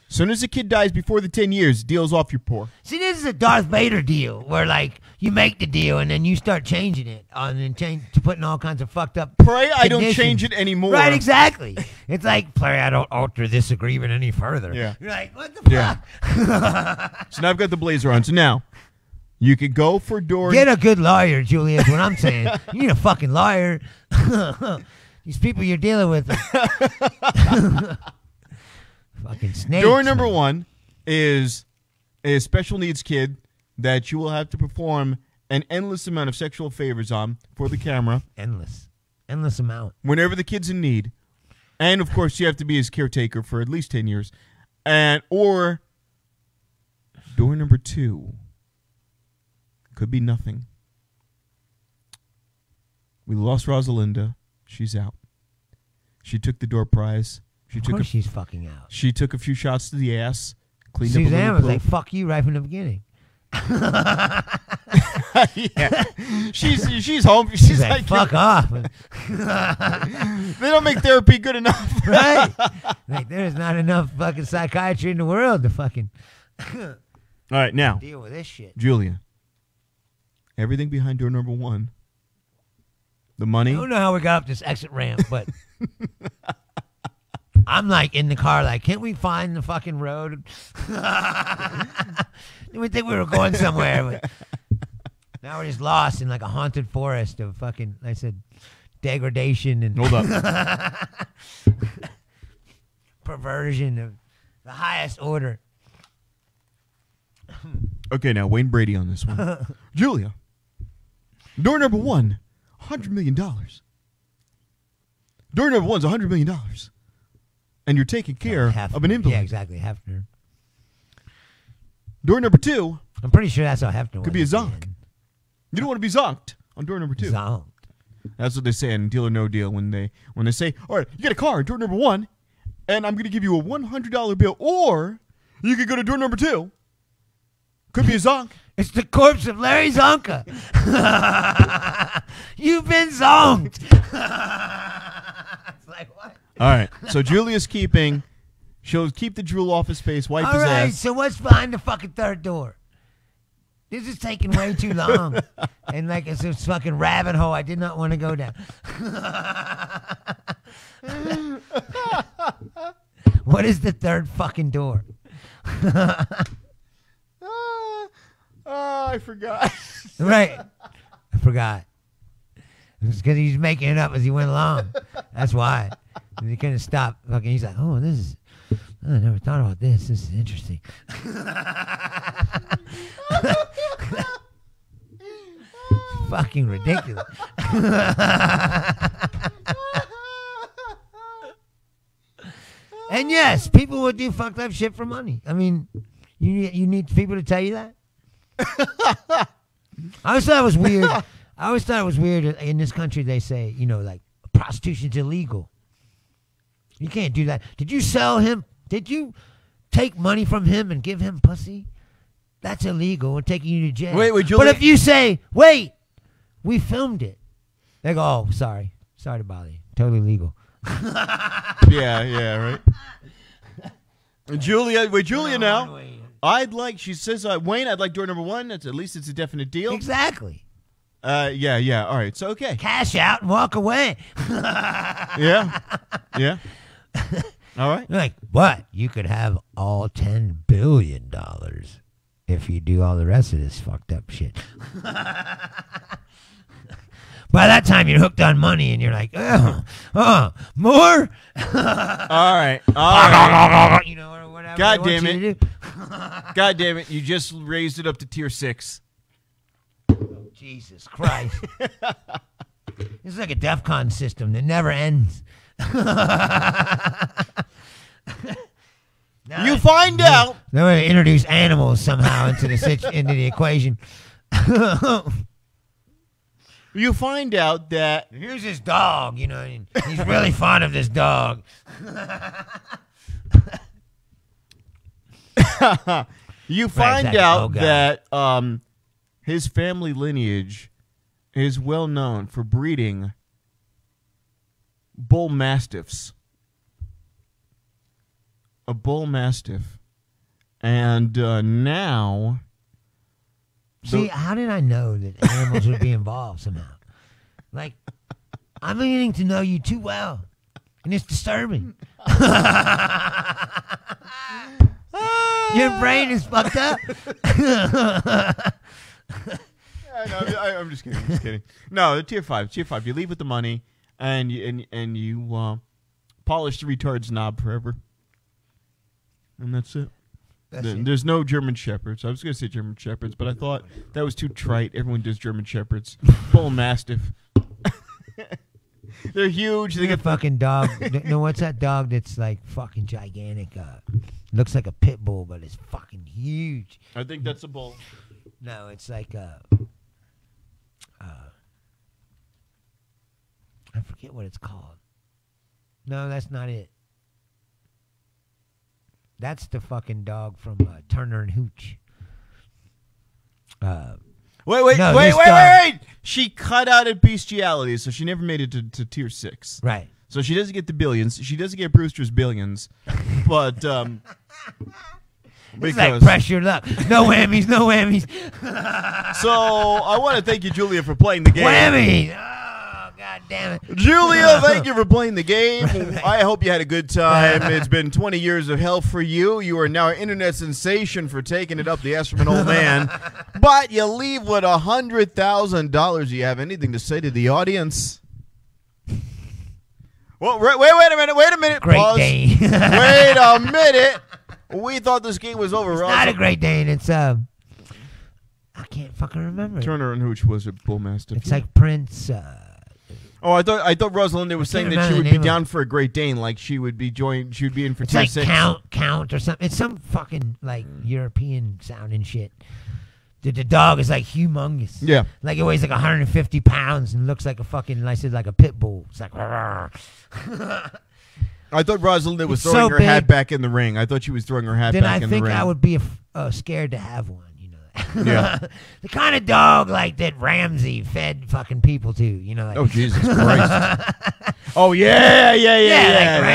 S2: as soon as the kid dies before the 10 years, deal's off your poor.
S1: See, this is a Darth Vader deal where, like, you make the deal and then you start changing it and then to putting all kinds of fucked up
S2: Pray I don't change it anymore.
S1: Right, exactly. It's like, pray I don't alter this agreement any further.
S2: Yeah.
S1: You're like, what the fuck?
S2: Yeah. So now I've got the blazer on. So now, you could go for door...
S1: Get a good lawyer, Julia, is what I'm saying. You need a fucking lawyer. These people you're dealing with... Fucking snakes.
S2: Door number 1 is a special needs kid that you will have to perform an endless amount of sexual favors on for the camera.
S1: Endless amount.
S2: Whenever the kid's in need. And, of course, you have to be his caretaker for at least 10 years. Or door number 2 could be nothing. We lost Rosalinda. She's out. She took the door prize.
S1: She's fucking out.
S2: She took a few shots to the ass. Cleaned
S1: Suzanne
S2: up a
S1: was
S2: little
S1: like, fuck you right from the beginning.
S2: Yeah, she's home. She's like,
S1: fuck off.
S2: They don't make therapy good enough,
S1: Right? Like there's not enough fucking psychiatry in the world to fucking
S2: All right, now
S1: deal with this shit.
S2: Julia, everything behind door number 1, the money.
S1: I don't know how we got up this exit ramp, but I'm like in the car, like, can't we find the fucking road? We think we were going somewhere, but now we're just lost in like a haunted forest of fucking, I said, degradation and
S2: Hold up.
S1: perversion of the highest order.
S2: Okay, now Wayne Brady on this one. Julia, door number 1, $100 million. Door number 1's $100 million. And you're taking care of an invalid.
S1: Yeah, exactly. Hefner.
S2: Door number 2
S1: I'm pretty sure that's how Hefner
S2: could be a zonk. You don't want to be zonked on door number 2.
S1: Zonked.
S2: That's what they say in Deal or No Deal when they say, all right, you get a car, door number 1, and I'm going to give you a $100 bill, or you could go to door number 2. Could be a zonk.
S1: It's the corpse of Larry Zonka. You've been zonked. It's like, what?
S2: All right, so Julia's keeping. She'll keep the drool off his face, wipe
S1: All
S2: his
S1: right,
S2: ass.
S1: so what's behind the fucking third door? This is taking way too long. And like it's a fucking rabbit hole I did not want to go down. What is the third fucking door?
S2: I forgot.
S1: Right. I forgot. It's because he's making it up as he went along. That's why. He couldn't stop. Fucking, he's like, oh, this is. I never thought about this. This is interesting. Fucking ridiculous. And yes, people will do fucked up shit for money. I mean, you need people to tell you that. I always thought it was weird. I always thought it was weird in this country. They say, like prostitution's illegal. You can't do that. Did you sell him? Did you take money from him and give him pussy? That's illegal. We're taking you to jail.
S2: Wait,
S1: but
S2: Julie.
S1: if you say, wait, we filmed it, they go, oh, sorry to bother you. Totally legal.
S2: Yeah, right. Julia now. She says, Wayne, I'd like door number 1. At least it's a definite deal.
S1: Exactly.
S2: Yeah. All right, so okay.
S1: Cash out and walk away.
S2: Yeah. All right.
S1: You're like, what? You could have all $10 billion if you do all the rest of this fucked up shit. By that time, you're hooked on money, and you're like, more?
S2: All right.
S1: Or whatever.
S2: God damn it. God damn it. You just raised it up to tier 6.
S1: Jesus Christ. It's like a DEFCON system that never ends.
S2: You find out.
S1: They're going to introduce animals somehow into the equation.
S2: You find out that
S1: Here's his dog, and he's really fond of this dog.
S2: you find out that his family lineage is well known for breeding bull mastiffs. A bull mastiff. And now...
S1: See, how did I know that animals would be involved somehow? Like, I'm beginning to know you too well, and it's disturbing. Your brain is fucked up.
S2: I'm just kidding. No, tier 5. You leave with the money, and you polish the retard's knob forever. And that's it. There's no German Shepherds. I was going to say German Shepherds, but I thought that was too trite. Everyone does German Shepherds. Bull Mastiff. They're huge. They
S1: get fucking dog. No, what's that dog that's like fucking gigantic? Looks like a pit bull, but it's fucking huge.
S2: I think that's a bull.
S1: No, it's like I forget what it's called. No, that's not it. That's the fucking dog from Turner and Hooch.
S2: Well, Wait. She cut out at bestiality, so she never made it to tier 6.
S1: Right.
S2: So she doesn't get the billions. She doesn't get Brewster's billions. But
S1: it's like pressure luck. No whammies, no whammies.
S2: So I want to thank you, Julia, for playing the game.
S1: Whammies! Oh, God damn it.
S2: Julia, thank you for playing the game. I hope you had a good time. It's been 20 years of hell for you. You are now an internet sensation for taking it up the ass from an old man. But you leave with $100,000. Do you have anything to say to the audience? Well, wait a minute.
S1: Great
S2: Pause.
S1: Dane.
S2: Wait a minute. We thought this game was over.
S1: It's not a Great Dane. It's I can't fucking remember.
S2: Turner and Hooch was a Bull Mastiff.
S1: It's like Prince.
S2: Oh, I thought Rosalinda was saying that she would be down for a Great Dane, like she would be in for tier 6.
S1: It's like Count or something. It's some fucking like European sounding shit. The dog is like humongous.
S2: Yeah.
S1: Like it weighs like 150 pounds and looks like a fucking, like I said, like a pit bull. It's like.
S2: I thought Rosalinda was throwing her hat back in the ring. I thought she was throwing her hat back in the ring.
S1: Then I think I would be scared to have one. You know.
S2: Yeah.
S1: The kind of dog like that Ramsey fed fucking people to. You know. Like,
S2: oh Jesus Christ. Oh yeah.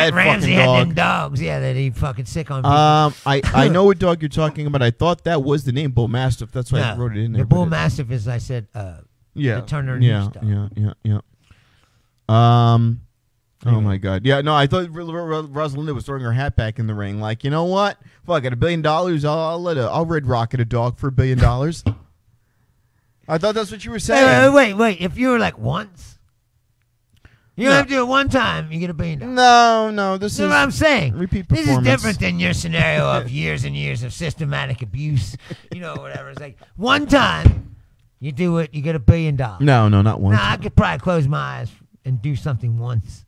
S1: Like Ramsey had them dogs. Yeah, that he fucking sick on people.
S2: I know what dog you're talking about. I thought that was the name Bull Mastiff. That's why I wrote it in there.
S1: The Bull Mastiff is, I said, the Turner and Hooch dog.
S2: Yeah. Oh my God. Yeah, no, I thought Rosalinda was throwing her hat back in the ring. Like, you know what? Fuck, at $1 billion, I'll red rocket a dog for $1 billion. I thought that's what you were saying.
S1: Wait. If you were like once, you don't have to do it one time, you get $1 billion.
S2: No, this is
S1: what I'm saying.
S2: Repeat performance.
S1: This is different than your scenario of years and years of systematic abuse. You know, whatever. It's like one time you do it, you get $1 billion.
S2: No, not once.
S1: I could probably close my eyes and do something once.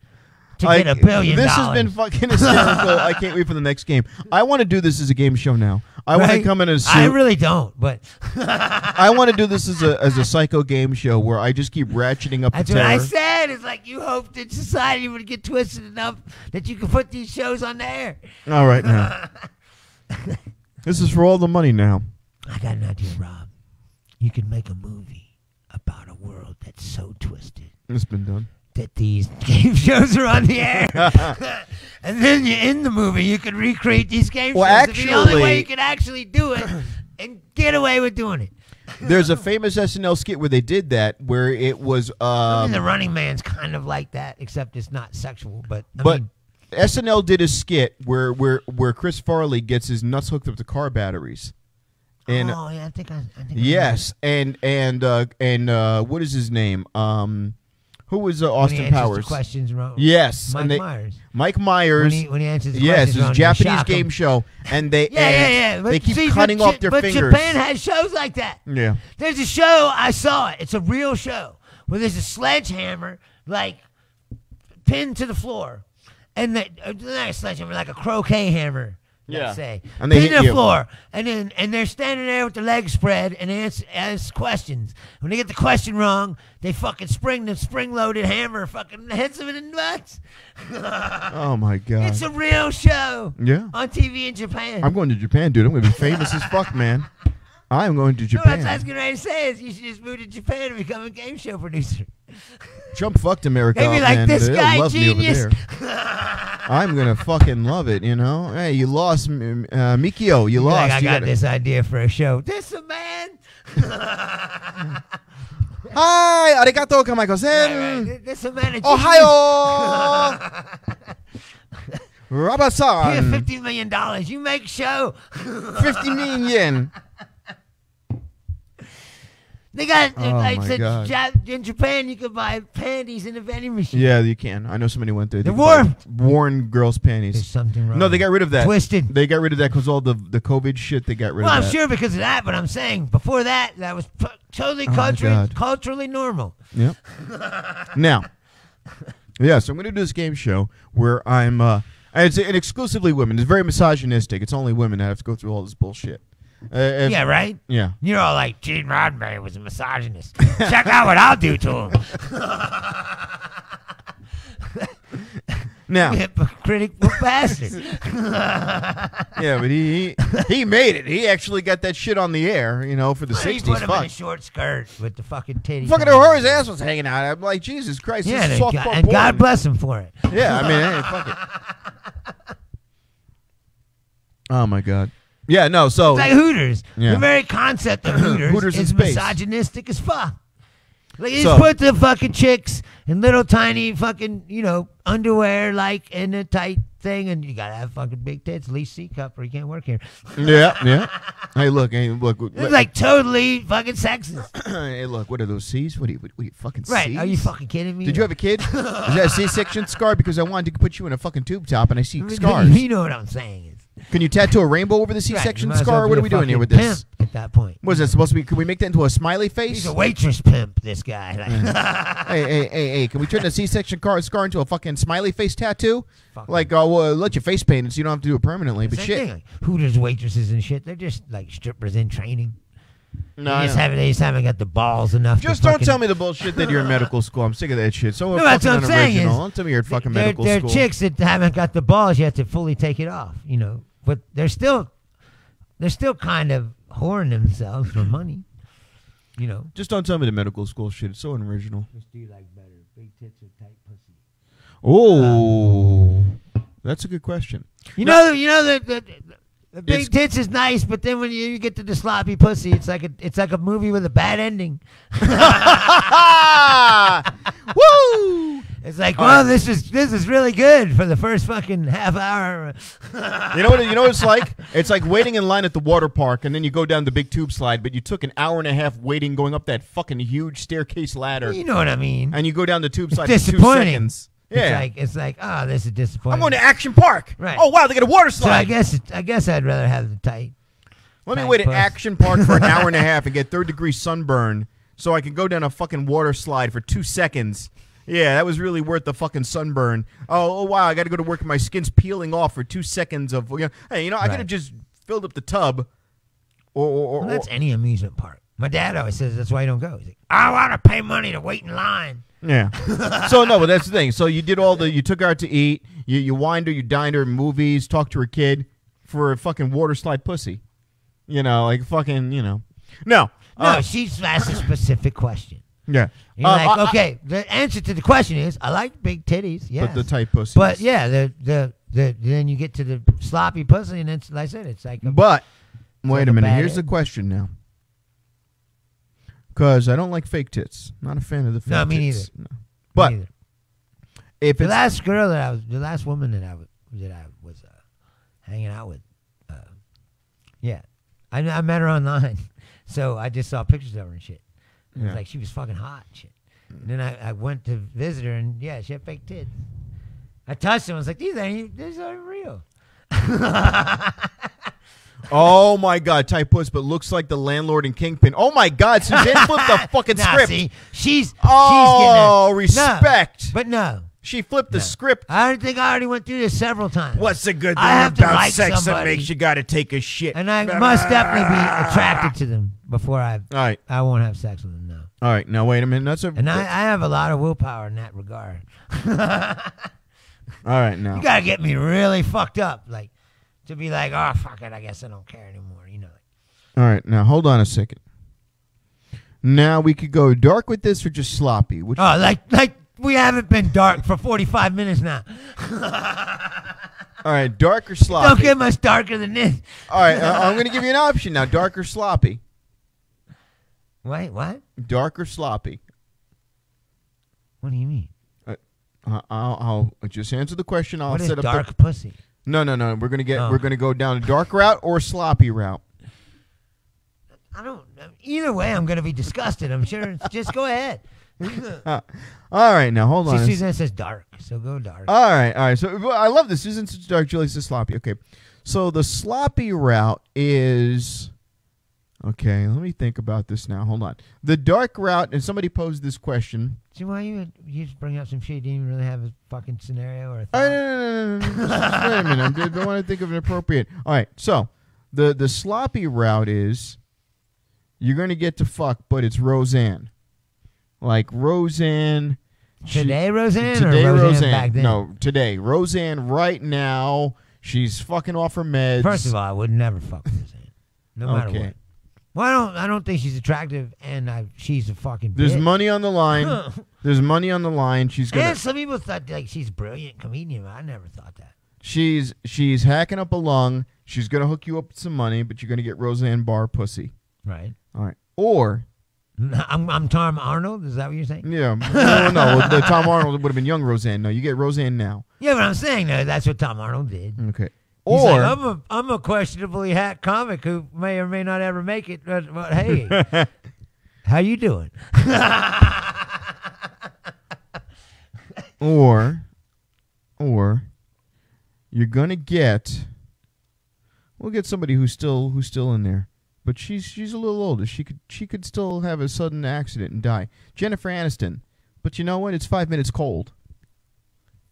S1: To get $1 billion.
S2: This has been fucking hysterical. I can't wait for the next game. I want to do this as a game show now. I want to come in as
S1: I really don't, but
S2: I want to do this as a psycho game show where I just keep ratcheting up
S1: That's
S2: the terror.
S1: What I said. It's like you hope that society would get twisted enough that you can put these shows on the air.
S2: All right, now. This is for all the money now.
S1: I got an idea, Rob. You could make a movie about a world that's so twisted.
S2: It's been done.
S1: That these game shows are on the air. And then in the movie, you could recreate these game shows. It's the only way you could actually do it and get away with doing it.
S2: There's a famous SNL skit where they did that, where it was...
S1: The Running Man's kind of like that, except it's not sexual. But
S2: SNL did a skit where Chris Farley gets his nuts hooked up to car batteries. And,
S1: I think
S2: yes, and what is his name? Who was Austin Powers?
S1: Questions wrong.
S2: Yes,
S1: Myers.
S2: Mike Myers.
S1: When he answers the
S2: questions,
S1: it's
S2: a Japanese game show, and they they keep cutting off their fingers.
S1: But Japan has shows like that.
S2: Yeah,
S1: there's a show I saw it. It's a real show where there's a sledgehammer like pinned to the floor, and not a sledgehammer, like a croquet hammer.
S2: Yeah,
S1: say
S2: and they
S1: hit the floor, and they're standing there with their legs spread and ask questions. When they get the question wrong, they fucking spring-loaded hammer fucking hits them in the nuts.
S2: Oh my God!
S1: It's a real show.
S2: Yeah,
S1: on TV in Japan.
S2: I'm going to Japan, dude. I'm going to be famous as fuck, man. I'm going to Japan.
S1: That's what I was getting ready to say is you should just move to Japan and become a game show producer.
S2: Jump fucked America.
S1: Maybe like
S2: man.
S1: this guy,
S2: love
S1: genius.
S2: Me over there. I'm gonna fucking love it. You know. Hey, you lost, Mikio. You lost.
S1: I got this idea for a show. This a man.
S2: Hi, arigato kamaiko-sen.
S1: Right. This a man.
S2: Ohio. Rabasan.
S1: Here's $50 million. You make show.
S2: 50 million yen.
S1: They got in Japan. You could buy panties in the vending machine.
S2: Yeah, you can. I know somebody went there.
S1: They're warped.
S2: Worn girls' panties.
S1: There's something wrong.
S2: No, they got rid of that.
S1: Twisted.
S2: They got rid of that because all the COVID shit. They got rid of that.
S1: Well, I'm sure because of that, but I'm saying before that was totally culturally normal.
S2: Yep. Now, yeah. So I'm going to do this game show where I'm. And it's exclusively women. It's very misogynistic. It's only women that have to go through all this bullshit.
S1: Yeah, right?
S2: Yeah.
S1: You're all like, Gene Roddenberry was a misogynist. Check out what I'll do to him.
S2: Now,
S1: hypocritical bastard.
S2: Yeah, but he made it. He actually got that shit on the air, for the 60s.
S1: He put him in a
S2: Fuck.
S1: short skirt with the fucking titty.
S2: Fucking her ass was hanging out. I'm like, Jesus Christ,
S1: Yeah,
S2: this is softcore
S1: and God
S2: porn.
S1: bless him for it.
S2: Yeah, I mean, hey, fuck it. Oh my God. Yeah, no, so
S1: It's like Hooters.
S2: Yeah.
S1: The very concept of Hooters,
S2: Hooters in
S1: is
S2: space.
S1: misogynistic as fuck. Like, you
S2: So-
S1: just put the fucking chicks in little tiny fucking, underwear, like, in a tight thing, and you gotta have fucking big tits, at least C cup, or you can't work here.
S2: yeah. Hey, look.
S1: It's like totally fucking sexist.
S2: Hey, look. What are those C's? What are you fucking
S1: Right.
S2: C's?
S1: Are you fucking kidding me?
S2: Did you have a kid? Is that a C-section scar? Because I wanted to put you in a fucking tube top, and I see scars.
S1: You know what I'm saying.
S2: Can you tattoo a rainbow over the
S1: Right,
S2: C-section
S1: you might as
S2: scar?
S1: well
S2: What
S1: be
S2: are we
S1: a
S2: doing here
S1: fucking
S2: with this?
S1: pimp at that point.
S2: What is that supposed to be? Can we make that into a smiley face?
S1: He's a waitress pimp, this guy. Like,
S2: Hey, can we turn the C-section scar into a fucking smiley face tattoo?
S1: Fucking-
S2: Like, we'll let you face paint it so you don't have to do it permanently. But
S1: same
S2: shit.
S1: thing, like Hooters waitresses and shit, they're just like strippers in training.
S2: No,
S1: They just haven't got the balls enough.
S2: Just
S1: to
S2: don't
S1: fucking,
S2: tell me the bullshit that you're in medical school. I'm sick of that shit. So
S1: No, that's
S2: fucking
S1: what I'm saying
S2: unoriginal.
S1: is
S2: Don't tell me you're at fucking
S1: they're,
S2: medical
S1: they're
S2: school.
S1: chicks that haven't got the balls yet to fully take it off, But they're still kind of whoring themselves for money,
S2: Just don't tell me the medical school shit. It's so unoriginal.
S1: Just do like better, big tits or tight pussy.
S2: Oh, that's a good question.
S1: The big tits is nice, but then when you get to the sloppy pussy, it's like a movie with a bad ending.
S2: Woo!
S1: It's like, well, this is really good for the first fucking half hour.
S2: You know what it's like? It's like waiting in line at the water park, and then you go down the big tube slide, but you took an hour and a half waiting going up that fucking huge staircase ladder,
S1: You know what I mean?
S2: and you go down the tube slide
S1: It's
S2: for 2
S1: disappointing.
S2: seconds. Yeah.
S1: It's like, oh, this is disappointing.
S2: I'm going to Action Park.
S1: Right.
S2: Oh, wow, they got a water
S1: So I
S2: slide.
S1: guess I'd rather have the tight.
S2: Let me
S1: tight
S2: wait at
S1: puss.
S2: Action Park for an hour and a half and get third-degree sunburn so I can go down a fucking water slide for 2 seconds. Yeah, that was really worth the fucking sunburn. Oh wow, I got to go to work and my skin's peeling off for 2 seconds of. Hey, I could
S1: Right.
S2: have just filled up the tub. Or
S1: Well, that's any amusement park. My dad always says that's why you don't go. He's like, I want to pay money to wait in line.
S2: yeah. So no, but that's the thing. So you did you took her out to eat. You wined her, you dined her in movies, talked to her kid for a fucking water slide pussy. Like fucking. No.
S1: No, she's asked a specific question.
S2: Yeah.
S1: You're like, okay, the answer to the question is, I like big titties, yes.
S2: But the tight pussy.
S1: But yeah, then you get to the sloppy pussy, and it's like I said, it's like.
S2: But wait
S1: like
S2: a
S1: a
S2: minute.
S1: bad
S2: Here's the
S1: end.
S2: question now. Because I don't like fake tits. Not a fan of the fake
S1: No, me
S2: tits.
S1: neither.
S2: No. But
S1: neither.
S2: if
S1: The
S2: it's
S1: last woman that I was hanging out with, yeah, I met her online, so I just saw pictures of her and shit. It was
S2: Yeah.
S1: like she was fucking hot and shit. And then I went to visit her, and yeah, she had fake tits. I touched them. I was like, these aren't real.
S2: oh my god, tight puss, but looks like the landlord and kingpin. Oh my god, Suzanne flipped the fucking
S1: Nah,
S2: script.
S1: see, she's
S2: Oh,
S1: getting
S2: respect.
S1: But no,
S2: She flipped the
S1: No.
S2: script.
S1: I don't think I already went through this several times.
S2: What's the good
S1: I
S2: thing
S1: have to
S2: about
S1: like
S2: sex that
S1: somebody.
S2: makes you gotta take a shit?
S1: And I must definitely be attracted to them before
S2: All right,
S1: I won't have sex with them. No.
S2: all right. Now wait a minute. That's a.
S1: And I have a lot of willpower in that regard.
S2: all right, now.
S1: You gotta get me really fucked up, like to be like, oh fuck it, I guess I don't care anymore.
S2: All right, now hold on a second. Now we could go dark with this or just sloppy. Which
S1: Oh, like we haven't been dark for 45 minutes now.
S2: all right, dark or sloppy?
S1: Don't get much darker than this.
S2: All right, I'm going to give you an option now. Dark or sloppy?
S1: Wait, what?
S2: Dark or sloppy?
S1: What do you mean?
S2: I'll just answer the question. I'll
S1: What is
S2: set up
S1: dark pussy?
S2: No. We're gonna
S1: Oh.
S2: we're gonna go down a dark route or a sloppy route.
S1: I don't. Either way, I'm gonna be disgusted. I'm sure. Just go ahead.
S2: All right, now hold on.
S1: Susan says dark, so go dark.
S2: All right. So well, I love this. Susan says dark. Julie says sloppy. Okay, so the sloppy route is. Okay, let me think about this now. Hold on. The dark route, and somebody posed this question.
S1: See why you just bring up some shit? You didn't even really have a fucking scenario or a
S2: Oh,
S1: thought.
S2: no. Just wait a minute. I want to think of an appropriate. All right. So the sloppy route is you're going to get to fuck, but it's Roseanne. Like Roseanne
S1: Today, Roseanne?
S2: Today,
S1: or
S2: Roseanne.
S1: Back then?
S2: No, today. Roseanne right now, she's fucking off her meds.
S1: First of all, I would never fuck with Roseanne. No matter what. Well, I don't think she's attractive, and she's a fucking bitch.
S2: There's money on the line. There's money on the line. She's gonna.
S1: And some people thought like she's a brilliant comedian. I never thought that.
S2: She's hacking up a lung. She's gonna hook you up with some money, but you're gonna get Roseanne Barr pussy.
S1: Right.
S2: All right. Or
S1: I'm Tom Arnold. Is that what you're saying?
S2: yeah. No. The Tom Arnold would have been young Roseanne. No, you get Roseanne now.
S1: Yeah, but I'm saying though, that's what Tom Arnold did.
S2: Okay.
S1: He's
S2: Or
S1: like, I'm a questionably hacked comic who may or may not ever make it. But hey, how you doing?
S2: or you're gonna get. We'll get somebody who's still in there, but she's a little older. She could still have a sudden accident and die. Jennifer Aniston, but you know what? It's 5 minutes cold.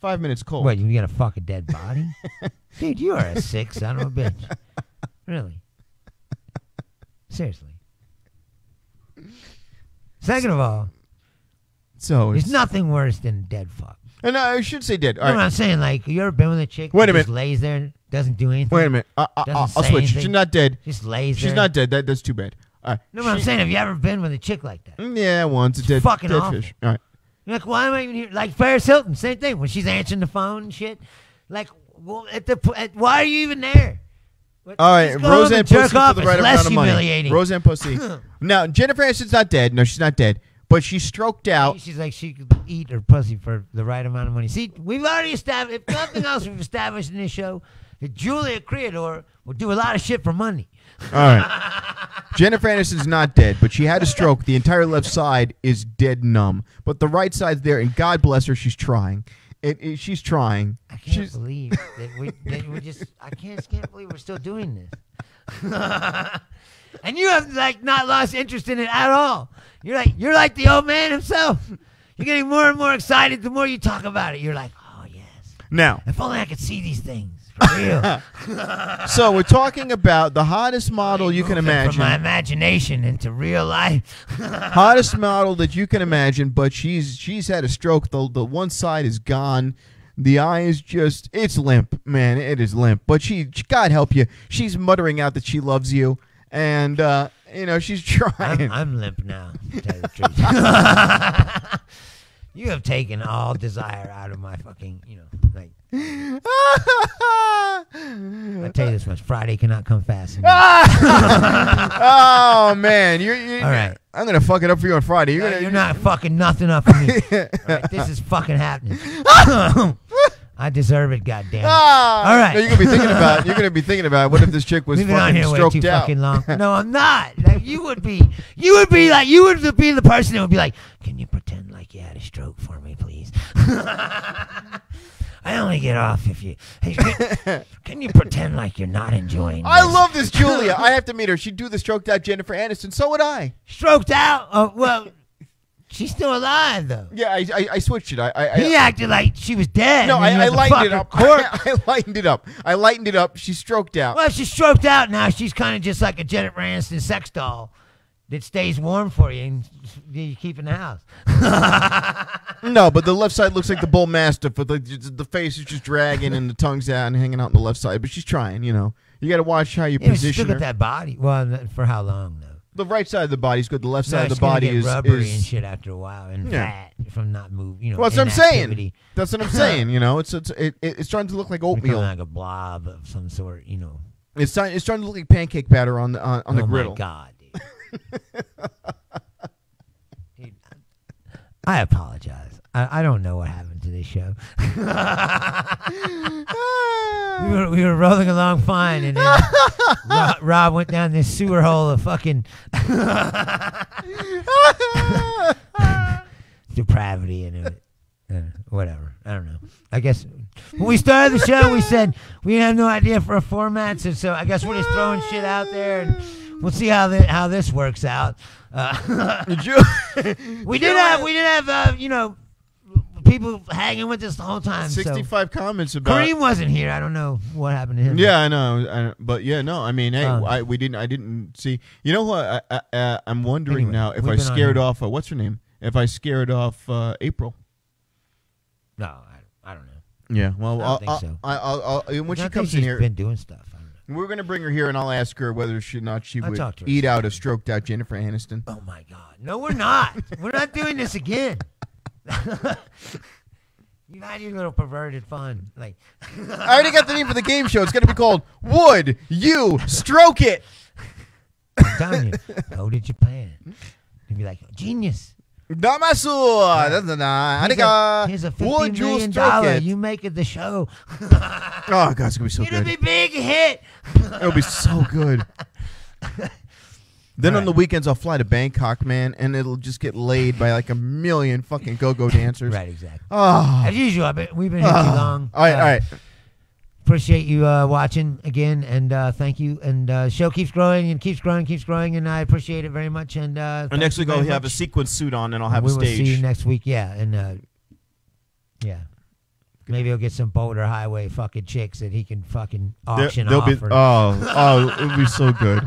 S2: 5 minutes cold.
S1: What, you gonna fuck a dead body? Dude, you are a sick son of a bitch. Really? Seriously. Second of all,
S2: so
S1: there's nothing worse than a dead fuck.
S2: And I should say dead.
S1: You know what I'm saying? Like, you ever been with a chick
S2: Wait a
S1: who just
S2: minute.
S1: lays there, doesn't do anything?
S2: Wait a minute. I'll
S1: say
S2: switch.
S1: anything.
S2: She's not dead.
S1: Just lays there.
S2: She's not dead. That's too bad.
S1: No, but I'm saying, have you ever been with a chick like that?
S2: Yeah, once.
S1: It's
S2: dead,
S1: fucking
S2: dead
S1: awful.
S2: fish. All right.
S1: You're like, why am I even here? Like Paris Hilton, same thing. When she's answering the phone and shit. Like, well, why are you even there?
S2: All right, Roseanne Pussy for the right amount of money.
S1: Humiliating.
S2: Roseanne Pussy. Now, Jennifer Aniston's not dead. No, she's not dead. But she's stroked out.
S1: She's like, she could eat her pussy for the right amount of money. See, we've already established, if nothing else we've established in this show, that Julia Creador will do a lot of shit for money.
S2: All right. Jennifer Aniston's not dead, but she had a stroke. The entire left side is dead numb. But the right side's there, and God bless her, she's trying. She's trying.
S1: I can't believe that we just. I can't believe we're still doing this. And you have like not lost interest in it at all. You're like the old man himself. You're getting more and more excited the more you talk about it. You're like, oh yes.
S2: Now,
S1: if only I could see these things for real.
S2: So we're talking about the hottest model you can imagine.
S1: From my imagination into real life.
S2: Hottest model that you can imagine, but she's had a stroke. The one side is gone. The eye is just, it's limp, man. It is limp. But she God help you, she's muttering out that she loves you. And, she's trying.
S1: I'm limp now, to tell you the truth. You have taken all desire out of my fucking, like. I tell you this much: Friday cannot come fast enough.
S2: Oh man, you're
S1: all right.
S2: I'm gonna fuck it up for you on Friday.
S1: You're not fucking nothing up for me. All right, this is fucking happening. I deserve it, goddamn it. All right.
S2: No, you're gonna be thinking about what if this chick was fucking stroked out?
S1: Fucking long. No, I'm not. Like, you would be the person that would be like, can you pretend like you had a stroke for me, please? I only get off if you. Hey, can you pretend like you're not enjoying this?
S2: I love this Julia. I have to meet her. She'd do the stroked out Jennifer Aniston. So would I.
S1: Stroked out? Oh, well, she's still alive, though.
S2: Yeah, I switched it.
S1: He acted like she was dead.
S2: No, I lightened it up. I lightened it up. I lightened it up. She's stroked out.
S1: Well, she's stroked out now. She's kind of just like a Jennifer Aniston sex doll that stays warm for you and you keep in the house.
S2: No, but the left side looks like the bull mastiff, but the face is just dragging and the tongue's out and hanging out on the left side. But she's trying, You got to watch how you position her.
S1: Look at that body. Well, for how long, though?
S2: The right side of the body's good. The left side of the body is
S1: rubbery and shit after a while and fat from not moving.
S2: Well, that's what I'm saying. That's what I'm saying. It's starting to look like oatmeal,
S1: like a blob of some sort.
S2: It's starting to look like pancake batter on the griddle.
S1: Oh my god, dude. Dude, I apologize. I don't know what happened to this show. we were rolling along fine, and then Rob went down this sewer hole of fucking depravity and whatever. I don't know. I guess when we started the show, we said we had no idea for a format, so I guess we're just throwing shit out there, and we'll see how this works out. We did have people hanging with us the whole time.
S2: 65 comments about
S1: Kareem wasn't here. I don't know what happened to him.
S2: Yeah, I know. But yeah, no. I mean, hey, I didn't see. You know what? I'm wondering now if I scared off. What's her name? If I scared off April.
S1: No, I don't know.
S2: Yeah, well,
S1: I don't think so.
S2: I'll when she
S1: I
S2: comes
S1: think
S2: in here,
S1: been doing stuff. I don't know.
S2: we're gonna bring her here, and I'll ask her whether she would
S1: talk to her
S2: eat out a stroked out Jennifer Aniston.
S1: Oh my God! No, we're not. We're not doing this again. You had your little perverted fun. Like
S2: I already got the name for the game show. It's gonna be called "Would You Stroke It?"
S1: I'm telling you, go to Japan. You'd be like, genius.
S2: Damasu.
S1: Here's a
S2: Would
S1: $50
S2: you
S1: million.
S2: stroke it?
S1: You make it the show.
S2: Oh God, it's gonna be so
S1: It'll
S2: good.
S1: be big hit.
S2: It'll be so good. Then on the weekends, I'll fly to Bangkok, man, and it'll just get laid by like a million fucking go-go dancers.
S1: Right, exactly.
S2: Oh.
S1: As usual, we've been here too long.
S2: All right.
S1: Appreciate you watching again, and thank you. And show keeps growing and keeps growing, and I appreciate it very much. And
S2: next week I'll have a sequence suit on, and I'll have a stage.
S1: We will see you next week. Yeah, and maybe he'll get some Boulder Highway fucking chicks that he can fucking auction off.
S2: It would be so good.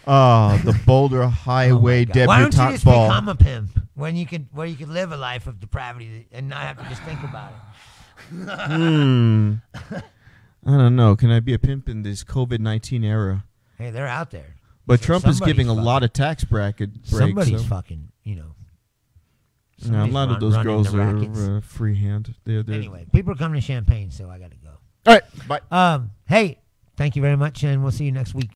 S2: Oh, the Boulder Highway debutante ball.
S1: Why don't you just become a pimp where you can live a life of depravity and not have to just think about it?
S2: I don't know. Can I be a pimp in this COVID-19 era?
S1: Hey, they're out there.
S2: But Trump is giving a lot of tax bracket breaks.
S1: Somebody's fucking,
S2: a lot of those girls are freehand.
S1: Anyway, people are coming to Champagne, so I got to go.
S2: All right, bye.
S1: Hey, thank you very much, and we'll see you next week.